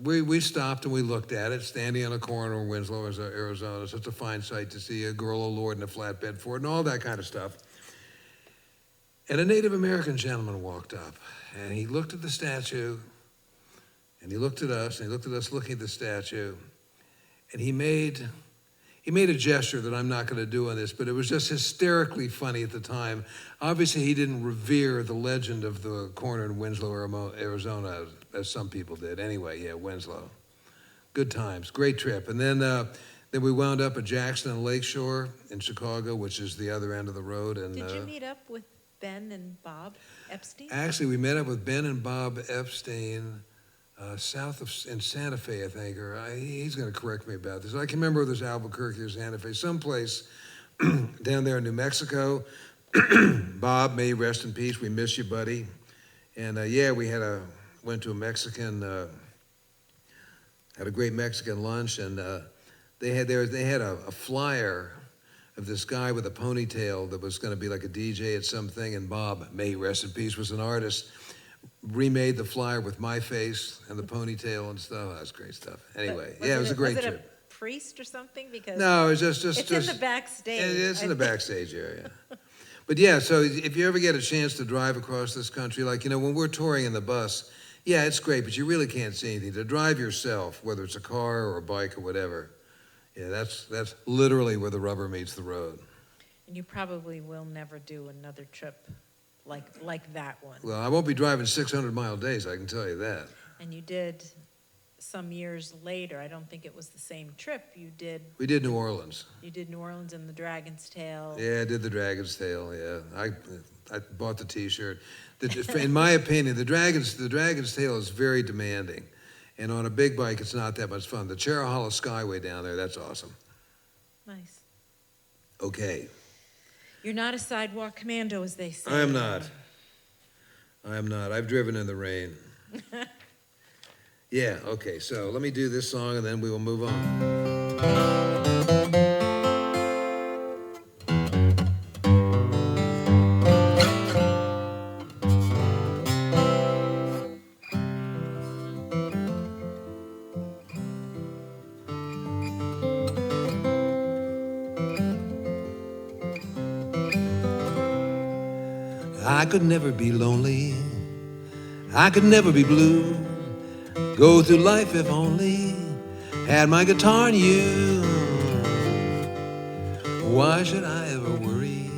we stopped and we looked at it, standing on a corner in Winslow, Arizona. Such a fine sight to see a girl, Lord, in a flatbed Ford, and all that kind of stuff. And a Native American gentleman walked up, and he looked at the statue, and he looked at us, and he looked at us looking at the statue, and he made a gesture that I'm not going to do on this, but it was just hysterically funny at the time. Obviously, he didn't revere the legend of the corner in Winslow, Arizona, as some people did. Anyway, yeah, Winslow. Good times, great trip. And then we wound up at Jackson and Lakeshore in Chicago, which is the other end of the road. And Did you meet up with Ben and Bob Epstein? Actually, we met up with Ben and Bob Epstein in Santa Fe, I think, or he's going to correct me about this. I can remember whether it was Albuquerque or Santa Fe, someplace down there in New Mexico. Bob, may you rest in peace. We miss you, buddy. And we went to a Mexican, had a great Mexican lunch, and they had a flyer of this guy with a ponytail that was going to be like a DJ at something, and Bob, may he rest in peace, was an artist. Remade the flyer with my face and the ponytail and stuff. That was great stuff. Anyway, it was a great trip. Was it a priest or something? Because no, it was just it's in the backstage. It's in the backstage area. But yeah, so if you ever get a chance to drive across this country, like, when we're touring in the bus, yeah, it's great, but you really can't see anything. To drive yourself, whether it's a car or a bike or whatever, yeah, that's literally where the rubber meets the road. And you probably will never do another trip like that one. Well, I won't be driving 600-mile days, I can tell you that. And you did some years later, I don't think it was the same trip, We did New Orleans. You did New Orleans and the Dragon's Tail. Yeah, I did the Dragon's Tail, yeah. I bought the T-shirt. In my opinion, the Dragon's Tail is very demanding. And on a big bike, it's not that much fun. The Cherahalla Skyway down there, that's awesome. Nice. Okay. You're not a sidewalk commando, as they say. I am not. I've driven in the rain. Yeah, okay, so let me do this song and then we will move on. I could never be lonely, I could never be blue, go through life if only had my guitar and you. Why should I ever worry?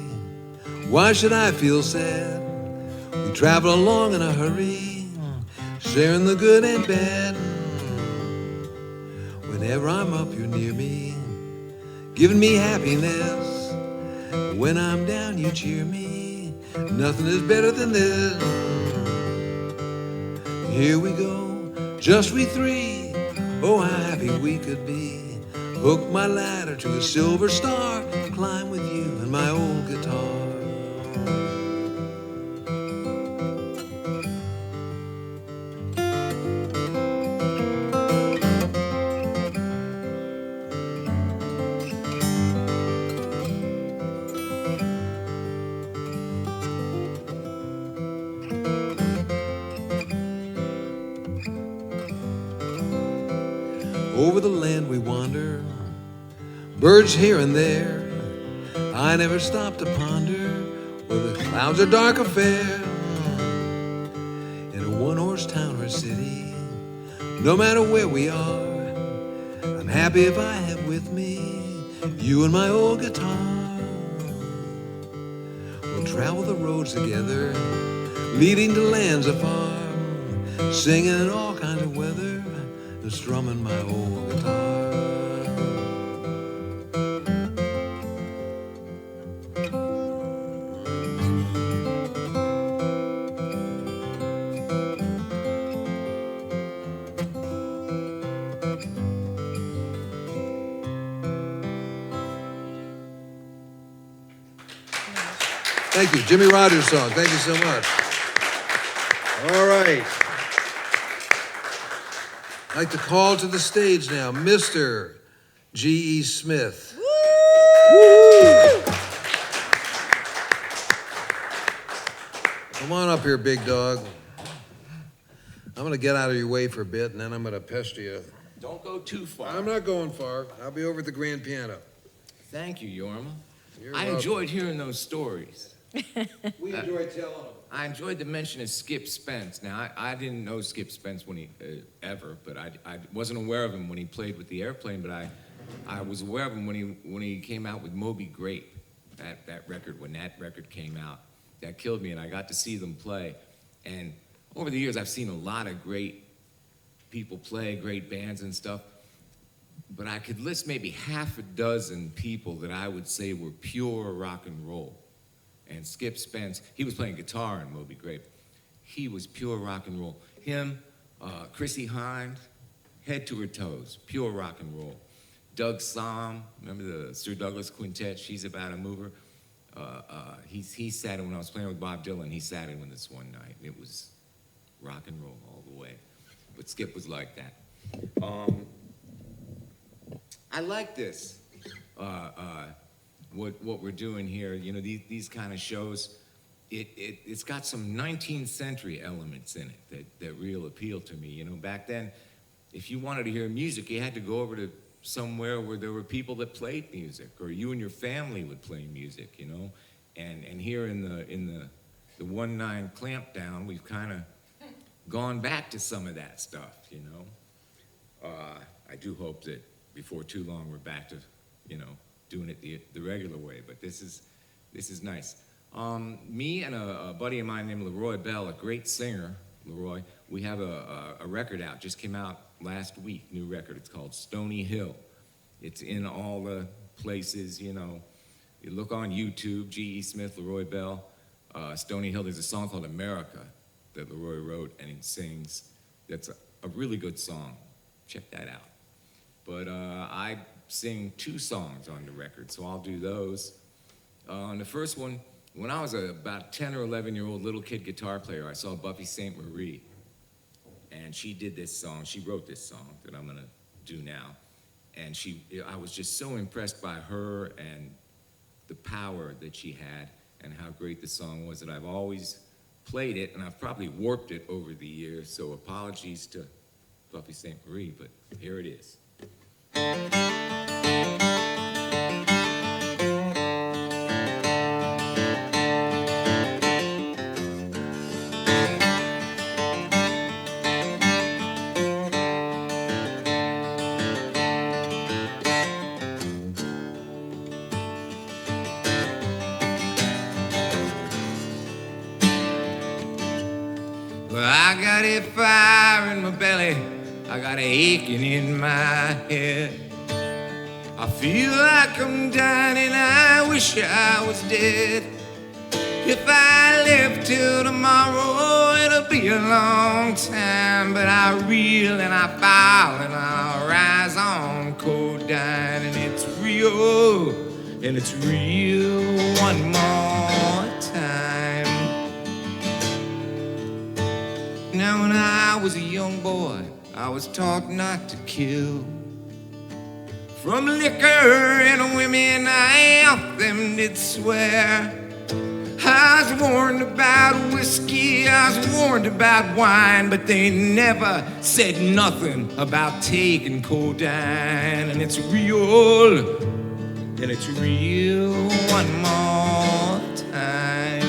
Why should I feel sad? We travel along in a hurry, sharing the good and bad. Whenever I'm up, you're near me, giving me happiness. When I'm down, you cheer me. Nothing is better than this. Here we go, just we three. Oh, how happy we could be. hook my ladder to a silver star, climb with you and my old guitar. Over the land we wander, birds here and there. I never stop to ponder whether the clouds are dark or fair. In a one-horse town or city, no matter where we are, I'm happy if I have with me you and my old guitar. We'll travel the roads together, leading to lands afar, singing in all kinds of weather and strumming my old guitar. Thank you. Jimmy Rogers song. Thank you so much. All right. I'd like to call to the stage now Mr. G.E. Smith. Woo! Come on up here, big dog. I'm going to get out of your way for a bit, and then I'm going to pester you. Don't go too far. I'm not going far. I'll be over at the grand piano. Thank you, Yorma. You're I welcome. enjoyed hearing those stories. We enjoy telling them. I enjoyed the mention of Skip Spence. Now, I didn't know Skip Spence when he ever, but I wasn't aware of him when he played with the Airplane. But I was aware of him when he came out with Moby Grape. That record, when that record came out, that killed me, and I got to see them play. And over the years, I've seen a lot of great people play, great bands and stuff. But I could list maybe half a dozen people that I would say were pure rock and roll. And Skip Spence, he was playing guitar in Moby Grape. He was pure rock and roll. Him, Chrissy Hynde, head to her toes, pure rock and roll. Doug Somm, remember the Sir Douglas Quintet? She's about a mover. He sat in when I was playing with Bob Dylan. He sat in with us one night. It was rock and roll all the way. But Skip was like that. I like this. What we're doing here, you know, these kind of shows, it's got some 19th century elements in it that real appeal to me. You know, back then, if you wanted to hear music, you had to go over to somewhere where there were people that played music, or you and your family would play music, you know. And here in the 1-9 clampdown, we've kind of gone back to some of that stuff, you know. I do hope that before too long we're back to, you know, doing it the regular way, but this is nice. Me and a buddy of mine named Leroy Bell, a great singer, Leroy, we have a record out, just came out last week, new record. It's called Stony Hill. It's in all the places, you know. You look on YouTube, G.E. Smith, Leroy Bell, Stony Hill. There's a song called America that Leroy wrote and he sings. That's a really good song. Check that out. But I sing 2 songs on the record, so I'll do those. On the first one, when I was about 10 or 11-year-old little kid guitar player, I saw Buffy St. Marie, and she did this song. She wrote this song that I'm gonna do now, and I was just so impressed by her and the power that she had and how great the song was that I've always played it, and I've probably warped it over the years, so apologies to Buffy St. Marie, but here it is. Well, I got a fire in my belly, I got a aching in my head. I feel like I'm dying and I wish I was dead. If I live till tomorrow, it'll be a long time, but I reel and I fall and I'll rise on cold codeine, and it's real, and it's real one more time. Now when I was a young boy, I was taught not to kill. From liquor and women I off them did swear. I was warned about whiskey, I was warned about wine, but they never said nothing about taking codeine. And it's real, and it's real one more time.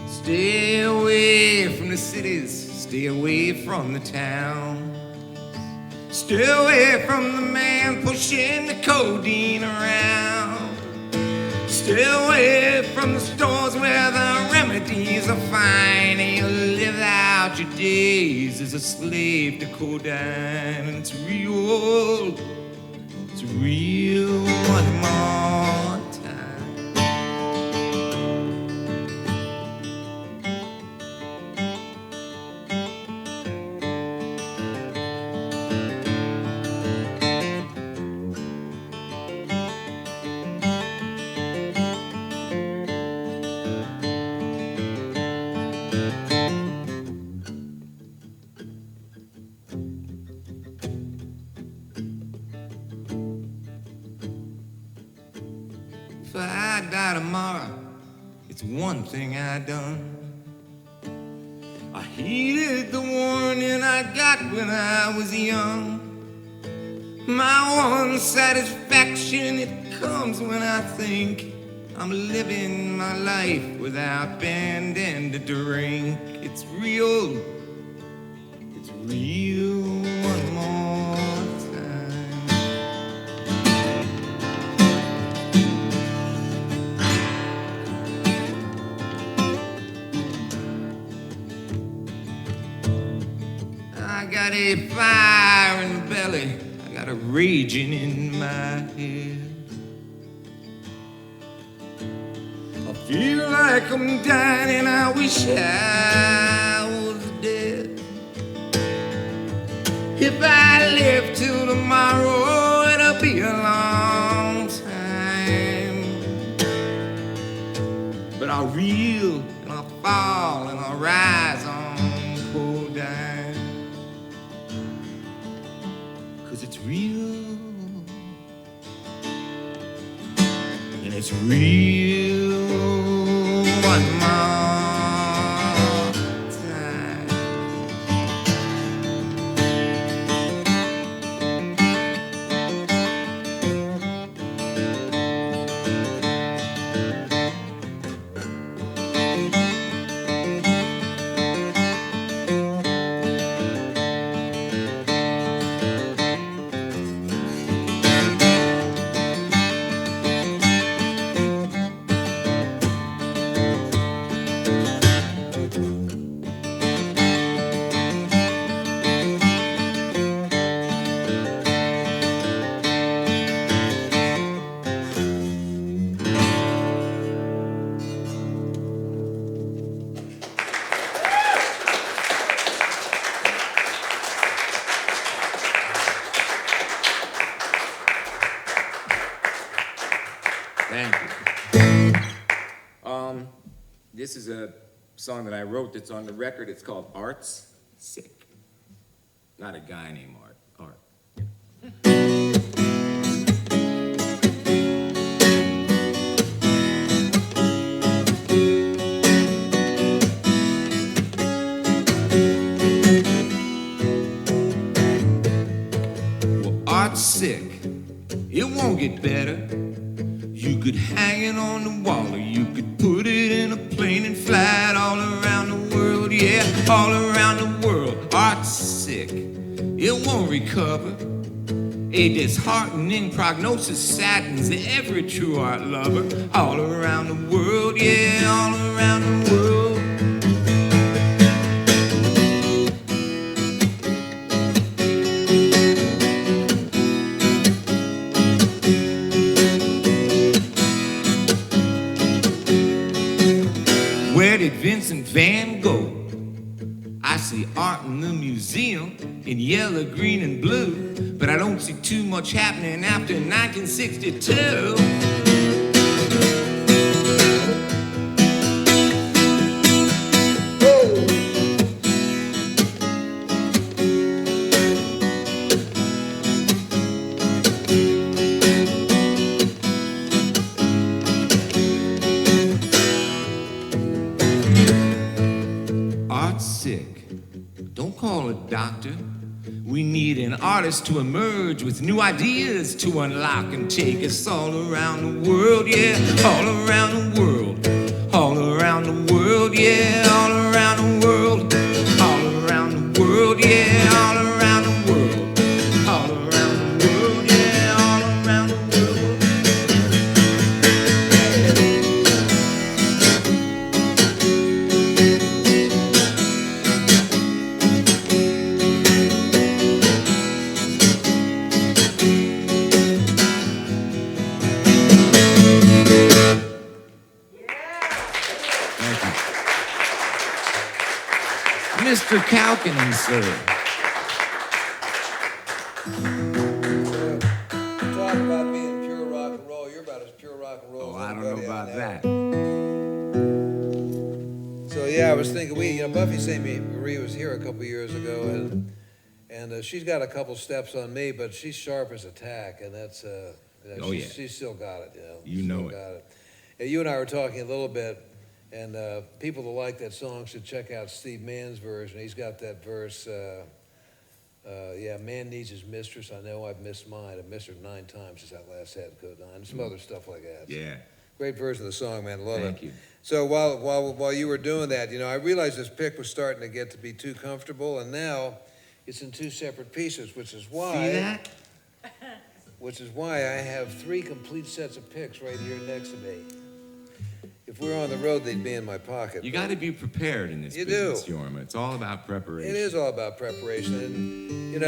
Stay away from the cities, stay away from the town. Stay away from the man pushing the codeine around. Stay away from the stores where the remedies are fine, and you'll live out your days as a slave to codeine. And it's real one more time. If I die tomorrow, it's one thing I done. I heeded the warning I got when I was young. My one satisfaction, it comes when I think I'm living my life without bending to drink. It's real one more time. I got a fire in the belly, I got a raging in my head. I feel like I'm dying and I wish I was dead. If I live till tomorrow, it'll be a long time. But I'll reel and I'll fall and I'll rise on codeine. 'Cause it's real, and it's real one more time. Thank you. This is a song that I wrote that's on the record. It's called Art's Sick. Not a guy named Art. Well, Art's sick. It won't get better. You could hang it on the wall, or you could put it in a plane and fly it all around the world. Yeah, all around the world. Art's sick. It won't recover. A disheartening prognosis saddens every true art lover all around the world, yeah, all around the world. Where did Vincent Van Gogh? I see art in the museum in yellow, green, and blue, but I don't see too much happening after 1962. Art's sick. Don't call a doctor. We need an artist to emerge with new ideas to unlock and take us all around the world, yeah, all around the world, all around the world, yeah, all around the world, all around the world, yeah, all around the world, all around the world, yeah, all around the world. Mr. Kalkinen, sir. Talk about being pure rock and roll. You're about as pure rock and roll Oh, as I don't know anybody about I that. So yeah, I was thinking, Buffy St. Marie was here a couple years ago, and she's got a couple steps on me, but she's sharp as a tack, and that's Oh, yeah. she's still got it, you know. You know Still it. got it. Yeah, you and I were talking a little bit, and people that like that song should check out Steve Mann's version. He's got that verse. Yeah, man needs his mistress. I know I've missed mine. I've missed her 9 times since I last had code 9. And some other stuff like that. Yeah. Great version of the song, man. Love it. Thank you. So while you were doing that, I realized this pick was starting to get to be too comfortable, and now it's in 2 separate pieces, which is why. See that? Which is why I have 3 complete sets of picks right here next to me. If we were on the road, they'd be in my pocket. You got to be prepared in this You business, do. Yorma. It's all about preparation. It is all about preparation, and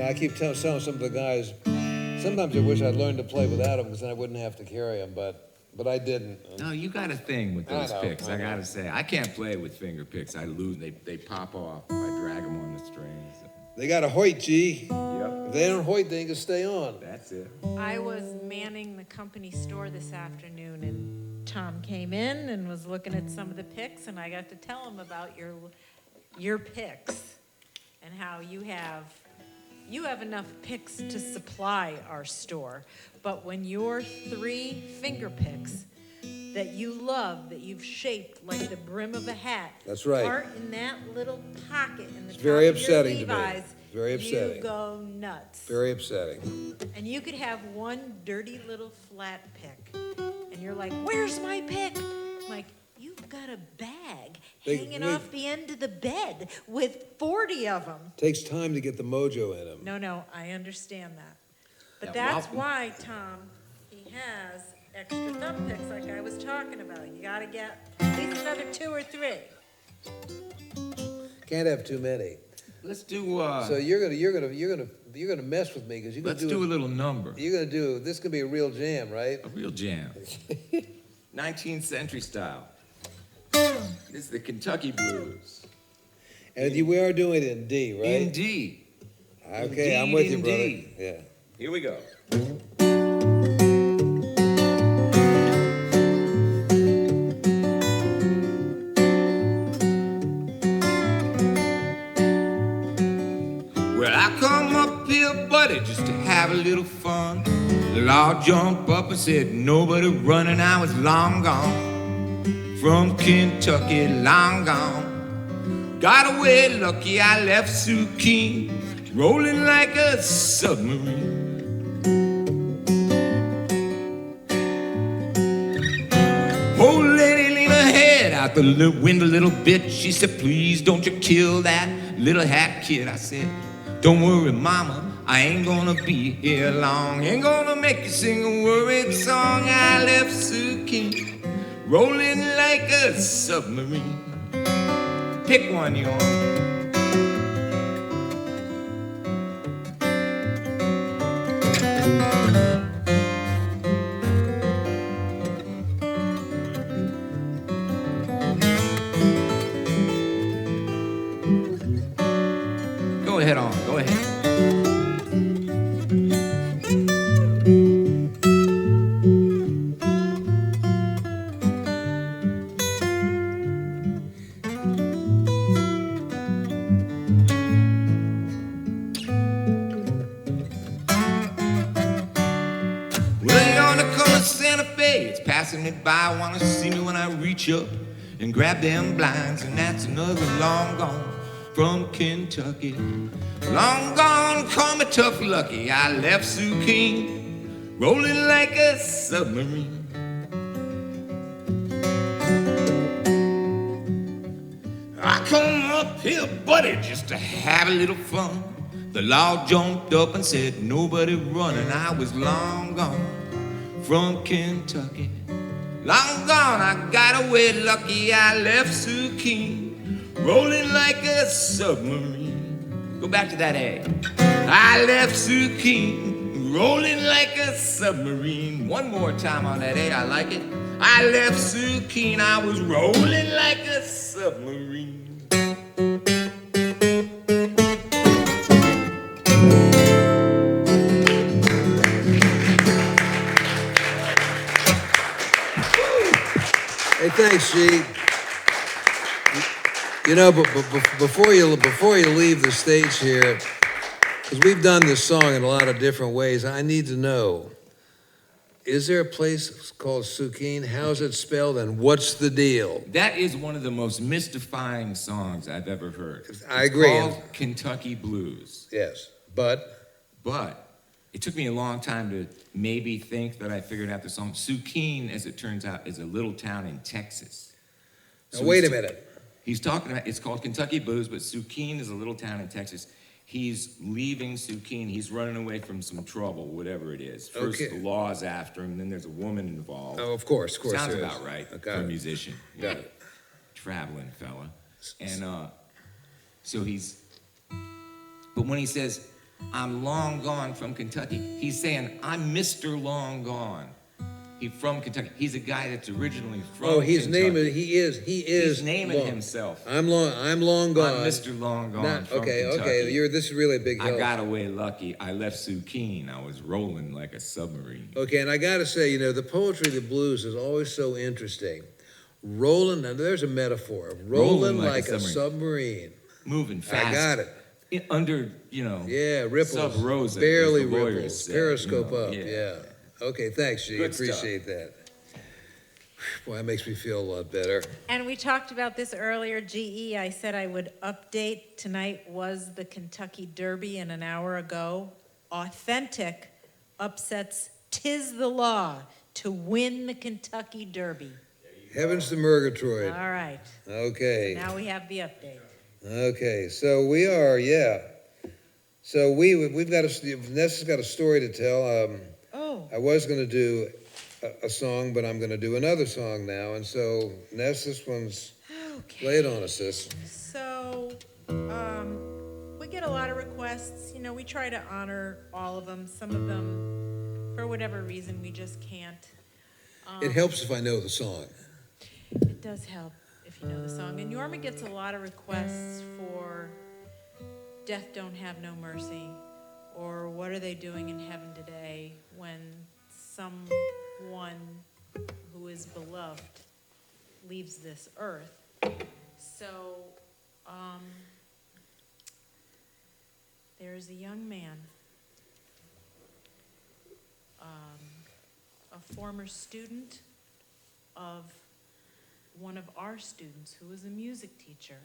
I keep telling some of the guys. Sometimes I wish I'd learned to play without them, because then I wouldn't have to carry them. But I didn't. No, you got a thing with those I know, picks. I I know. got to say, I can't play with finger picks. I lose. They pop off if I drag them on the strings. They got a hoit, G. Yep, If they don't hoit, they ain't gonna stay on. that's it. I was manning the company store this afternoon, and Tom came in and was looking at some of the picks, and I got to tell him about your picks and how you have enough picks to supply our store. But when your 3 finger picks that you love, that you've shaped like the brim of a hat, That's right. are in that little pocket in the It's top very of upsetting to your me. Levi's, Very upsetting. you go nuts. Very upsetting. And you could have one dirty little flat pick, and you're like, "Where's my pick?" I'm like, "You've got a bag hanging off the end of the bed with 40 of them." Takes time to get the mojo in them. No, I understand that. But Yeah, that's well- why, Tom, he has extra thumb picks like I was talking about. You gotta get at least another 2 or 3. Can't have too many. Let's do. So you're gonna mess with me, because you're gonna Let's do a little number. You're gonna do this. Gonna be a real jam, right? A real jam. 19th century style. This is the Kentucky Blues. And we are doing it in D, right? Indeed. Okay, I'm with you, brother. Indeed. Yeah. Here we go. Well, I come up here, buddy, just to have a little fun. The law jumped up and said, nobody running, I was long gone. From Kentucky, long gone. Got away lucky, I left Sioux King, rolling like a submarine. Old lady leaned her head out the window a little bit. She said, please don't you kill that little hat kid. I said, Don't worry, mama, I ain't gonna be here long. Ain't gonna make you sing a worried song. I left Suki rolling like a submarine. Pick one, you want. Go ahead on, go ahead. Well, you're on the corner of Santa Fe. It's passing me by. Wanna see me when I reach up and grab them blinds. And that's another long gone from Kentucky. Long gone, call me tough lucky. I left Sue King rolling like a submarine. I come up here, buddy, just to have a little fun. The law jumped up and said, nobody running. I was long gone from Kentucky. Long gone, I got away lucky. I left Sue King rolling like a submarine. Go back to that A. I left Sue King rolling like a submarine. One more time on that A, I like it. I left Sue King, I was rolling like a submarine. Hey, thanks, G. You know, but before you leave the stage here, because we've done this song in a lot of different ways, I need to know, is there a place called Sukin? How's it spelled, and what's the deal? That is one of the most mystifying songs I've ever heard. I agree. It's called Kentucky Blues. Yes, but But it took me a long time to maybe think that I figured out the song. Sukin, as it turns out, is a little town in Texas. now, wait a minute. He's talking about, it's called Kentucky Blues, but Sukin is a little town in Texas. He's leaving Sukin. He's running away from some trouble, whatever it is. First, Okay. the law's after him, then there's a woman involved. Oh, of course Sounds there is. about right Got for a it. musician. Got it. Traveling fella. And so he's, but when he says, I'm long gone from Kentucky, he's saying, I'm Mr. Long Gone. He's from Kentucky. He's a guy that's originally from Oh, his Kentucky. name is, he is. He's naming long. himself. I'm long gone. I'm Mr. Long Gone Not- from okay, Kentucky. okay, this is really a big I help. got away lucky. I left Sukin. I was rolling like a submarine. Okay, and I gotta say, you know, the poetry of the blues is always so interesting. Rolling, now there's a metaphor. Rolling like a submarine. Moving fast. I got it. Under, you know. Yeah, ripples. Sub rosa, Barely as the lawyers ripples. say, Periscope you know, up, yeah. Okay, thanks, G. Good stuff. Appreciate that. Boy, that makes me feel a lot better. And we talked about this earlier, GE, I said I would update. Tonight was the Kentucky Derby, and an hour ago, Authentic upsets Tis the Law to win the Kentucky Derby. Heavens to Murgatroyd. All right, Okay, now we have the update. okay, so we are, yeah. So we've got Vanessa's got a story to tell. Oh, I was gonna do a song, but I'm gonna do another song now, and so Ness, this one's, okay. lay it on us, sis. So, we get a lot of requests. You know, we try to honor all of them. Some of them, for whatever reason, we just can't. It helps if I know the song. It does help if you know the song. And Yorma gets a lot of requests for Death Don't Have No Mercy, or What Are They Doing in Heaven Today, when someone who is beloved leaves this earth. So, there's a young man, a former student of one of our students who was a music teacher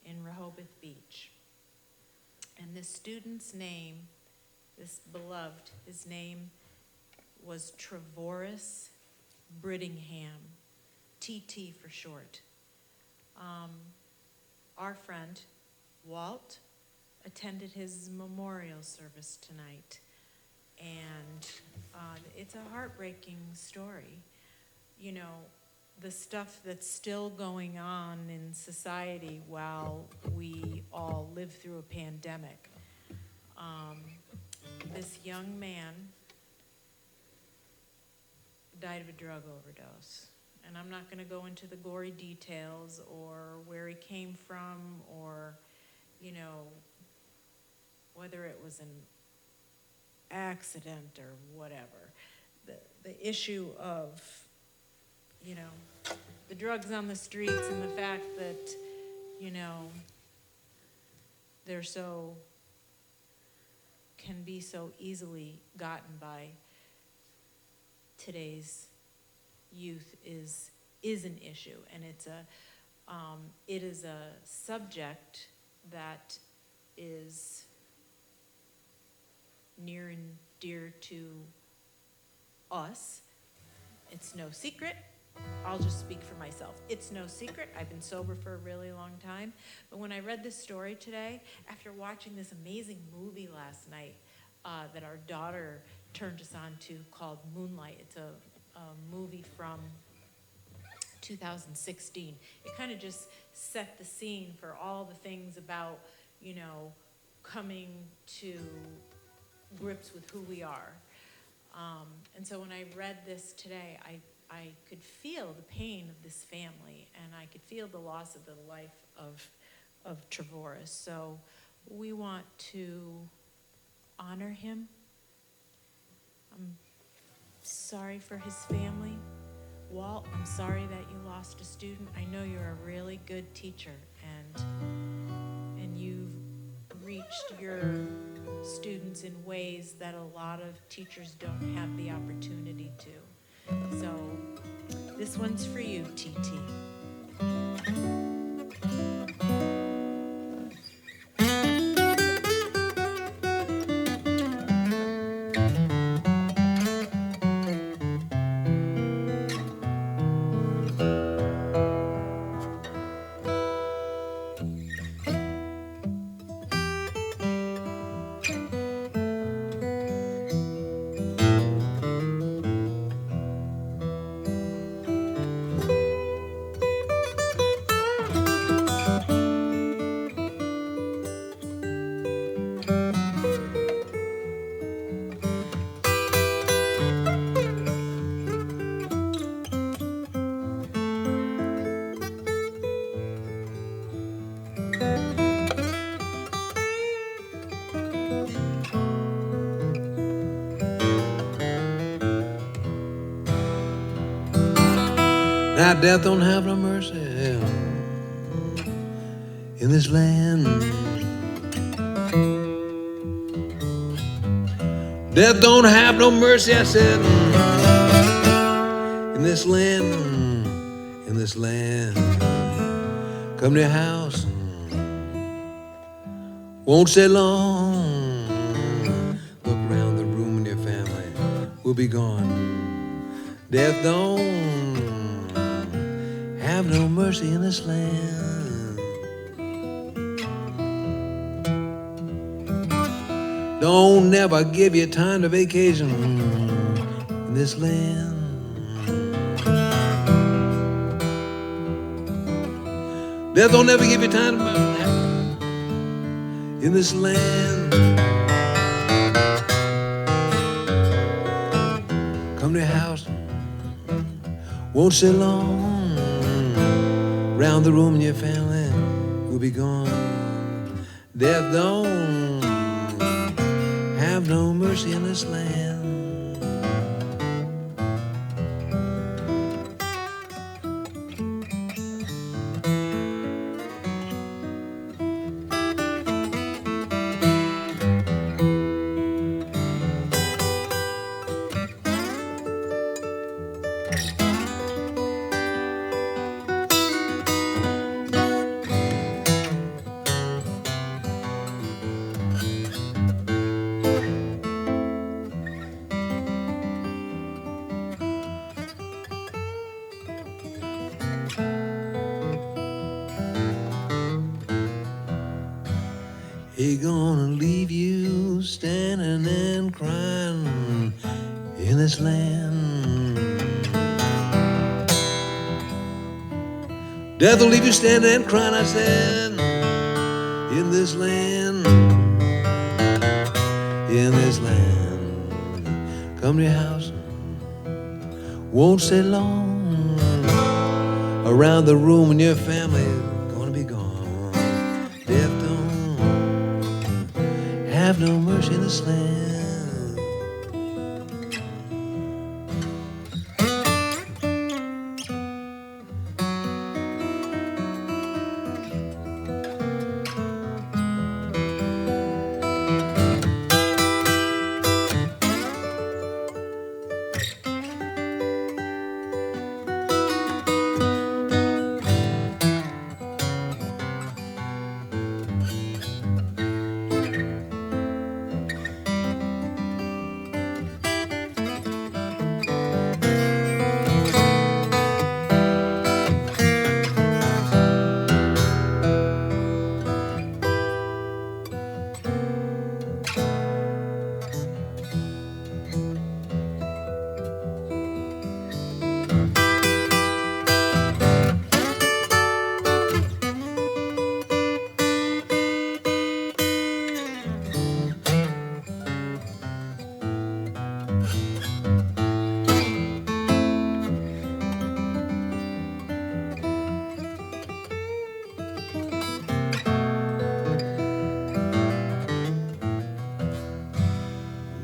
in Rehoboth Beach. And this student's name, this beloved, his name was Trevoris Brittingham, TT for short. Our friend, Walt, attended his memorial service tonight. And it's a heartbreaking story. You know, the stuff that's still going on in society while we all live through a pandemic. This young man died of a drug overdose. And I'm not gonna go into the gory details or where he came from or, you know, whether it was an accident or whatever. The issue of, you know, the drugs on the streets and the fact that, you know, they're so, can be so easily gotten by today's youth is an issue, and it is a subject that is near and dear to us. It's no secret. I'll just speak for myself. It's no secret. I've been sober for a really long time. But when I read this story today, after watching this amazing movie last night that our daughter turned us on to called Moonlight, it's a movie from 2016. It kind of just set the scene for all the things about, you know, coming to grips with who we are. And so when I read this today, I could feel the pain of this family, and I could feel the loss of the life of Trevorris. So we want to honor him. I'm sorry for his family. Walt, I'm sorry that you lost a student. I know you're a really good teacher, and you've reached your students in ways that a lot of teachers don't have the opportunity to. So this one's for you, TT. Now death don't have no mercy in this land. Death don't have no mercy, I said, in this land, in this land. Come to your house, won't stay long. Look around the room and your family will be gone. Death don't have no mercy in this land. Don't never give you time to vacation in this land. Death don't never give you time to in this land. Come to your house, won't stay long. Round the room and your family will be gone. Death don't have no mercy in this land. He gonna leave you standing and crying in this land. Death will leave you standing and crying, I said, in this land, in this land. Come to your house, won't stay long. Around the room when your family's gonna be gone. Death don't have no mercy in this land.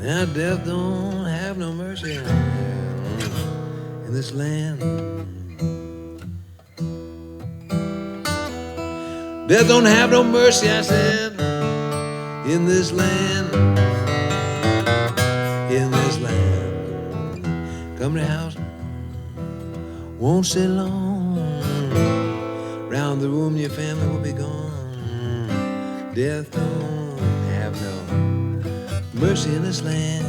Now death don't have no mercy in this land. Death don't have no mercy, I said, in this land, in this land. Come to the house, won't stay long. Round the room, your family will be gone. Death don't have no mercy in this land.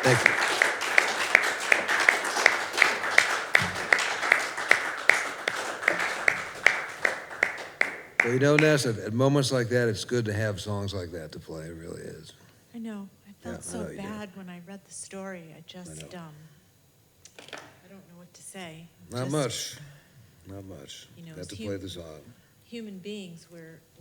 Thank you. Well, you know, Ness, at moments like that, it's good to have songs like that to play. It really is. I know. I felt Yeah, I so know you do. bad when I read the story. I just, know. I don't know what to say. Not Just, much. Not much. You know, Got it's to play the song. Human beings,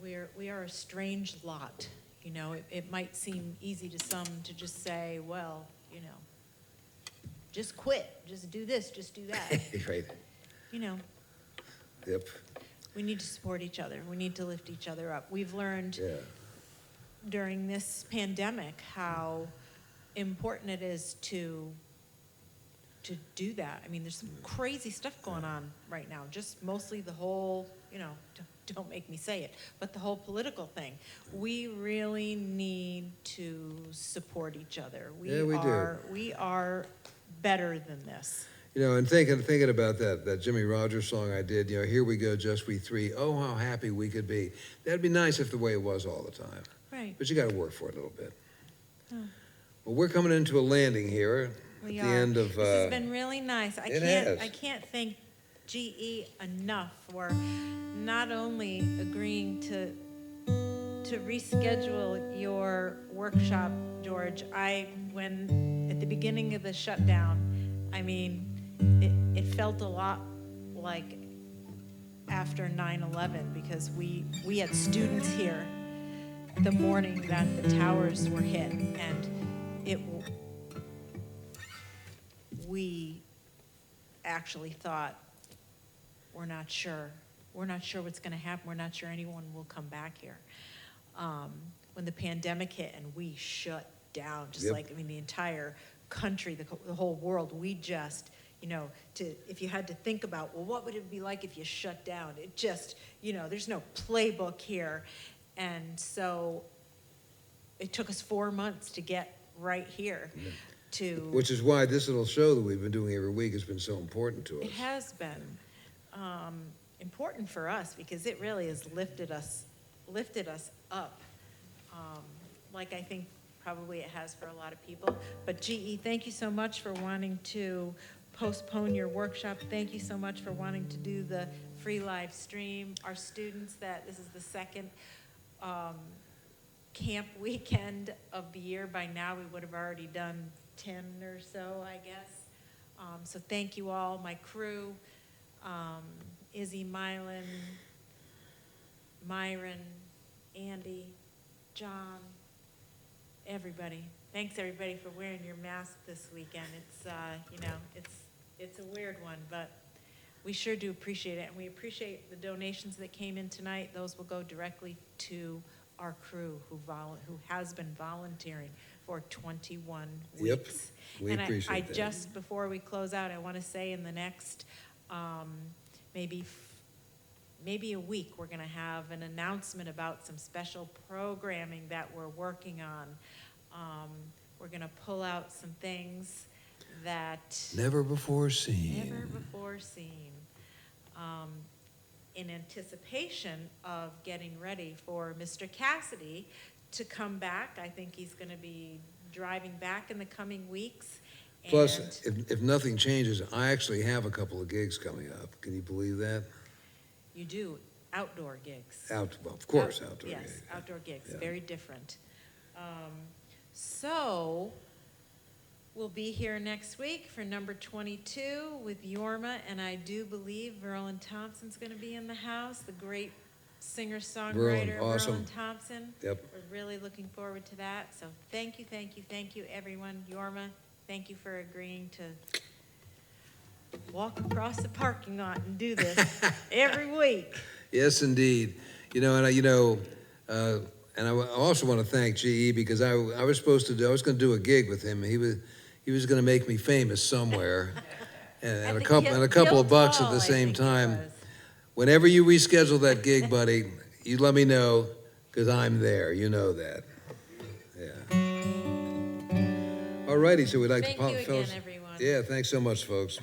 we are a strange lot. You know, it might seem easy to some to just say, well, you know, just quit, just do this, just do that. Right. You know, Yep. we need to support each other. We need to lift each other up. We've learned Yeah. during this pandemic how important it is to do that. I mean, there's some crazy stuff going on right now. Just mostly the whole, you know, don't make me say it, but the whole political thing. We really need to support each other. Yeah, we do. We are better than this. You know, and thinking about that Jimmy Rogers song I did, you know, here we go, just we three. Oh, how happy we could be. That'd be nice if the way it was all the time. Right. But you got to work for it a little bit. Oh. Well, we're coming into a landing here We at the are. end of. This has been really nice. it has. I can't thank GE enough for not only agreeing to reschedule your workshop, George. When at the beginning of the shutdown, I mean, it felt a lot like after 9/11 because we had students here the morning that the towers were hit, and we actually thought, we're not sure. We're not sure what's going to happen. We're not sure anyone will come back here. When the pandemic hit and we shut down, just Yep. like, I mean, the entire country, the whole world, we just, if you had to think about, well, what would it be like if you shut down? It just, there's no playbook here. And so it took us 4 months to get right here to. Which is why this little show that we've been doing every week has been so important to us. It has been important for us because it really has lifted us up, like I think probably it has for a lot of people. But GE, thank you so much for wanting to postpone your workshop. Thank you so much for wanting to do the free live stream. Our students, this is the second camp weekend of the year. By now we would have already done 10 or so, I guess. So thank you all, my crew, Izzy, Mylan, Myron, Andy, John, everybody. Thanks everybody for wearing your mask this weekend. It's, it's a weird one, but we sure do appreciate it. And we appreciate the donations that came in tonight. Those will go directly to our crew who has been volunteering for 21 weeks. Yep, we and appreciate I that. just, before we close out, I want to say in the next maybe a week, we're going to have an announcement about some special programming that we're working on. We're going to pull out some things that Never before seen. In anticipation of getting ready for Mr. Cassidy to come back. I think he's going to be driving back in the coming weeks. Plus, if nothing changes, I actually have a couple of gigs coming up. Can you believe that? You do outdoor gigs. Of course, outdoor yes, gigs. outdoor gigs, Yeah. very different. So we'll be here next week for number 22 with Yorma, and I do believe Verlin Thompson's going to be in the house, the great singer-songwriter awesome. Verlin Thompson. Yep. We're really looking forward to that. So thank you, everyone. Yorma, thank you for agreeing to walk across the parking lot and do this every week. Yes, indeed. And I also want to thank GE because I was going to do a gig with him. He was going to make me famous somewhere, and a couple of bucks at the same time. Whenever you reschedule that gig, buddy, you let me know because I'm there. You know that. Yeah. All righty. So we'd like Thank to you again, everyone. Yeah. Thanks so much, folks.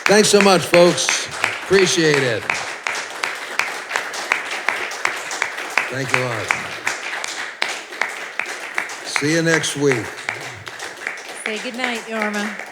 Thanks so much, folks. Appreciate it. Thank you a lot. See you next week. Say goodnight, Yorma.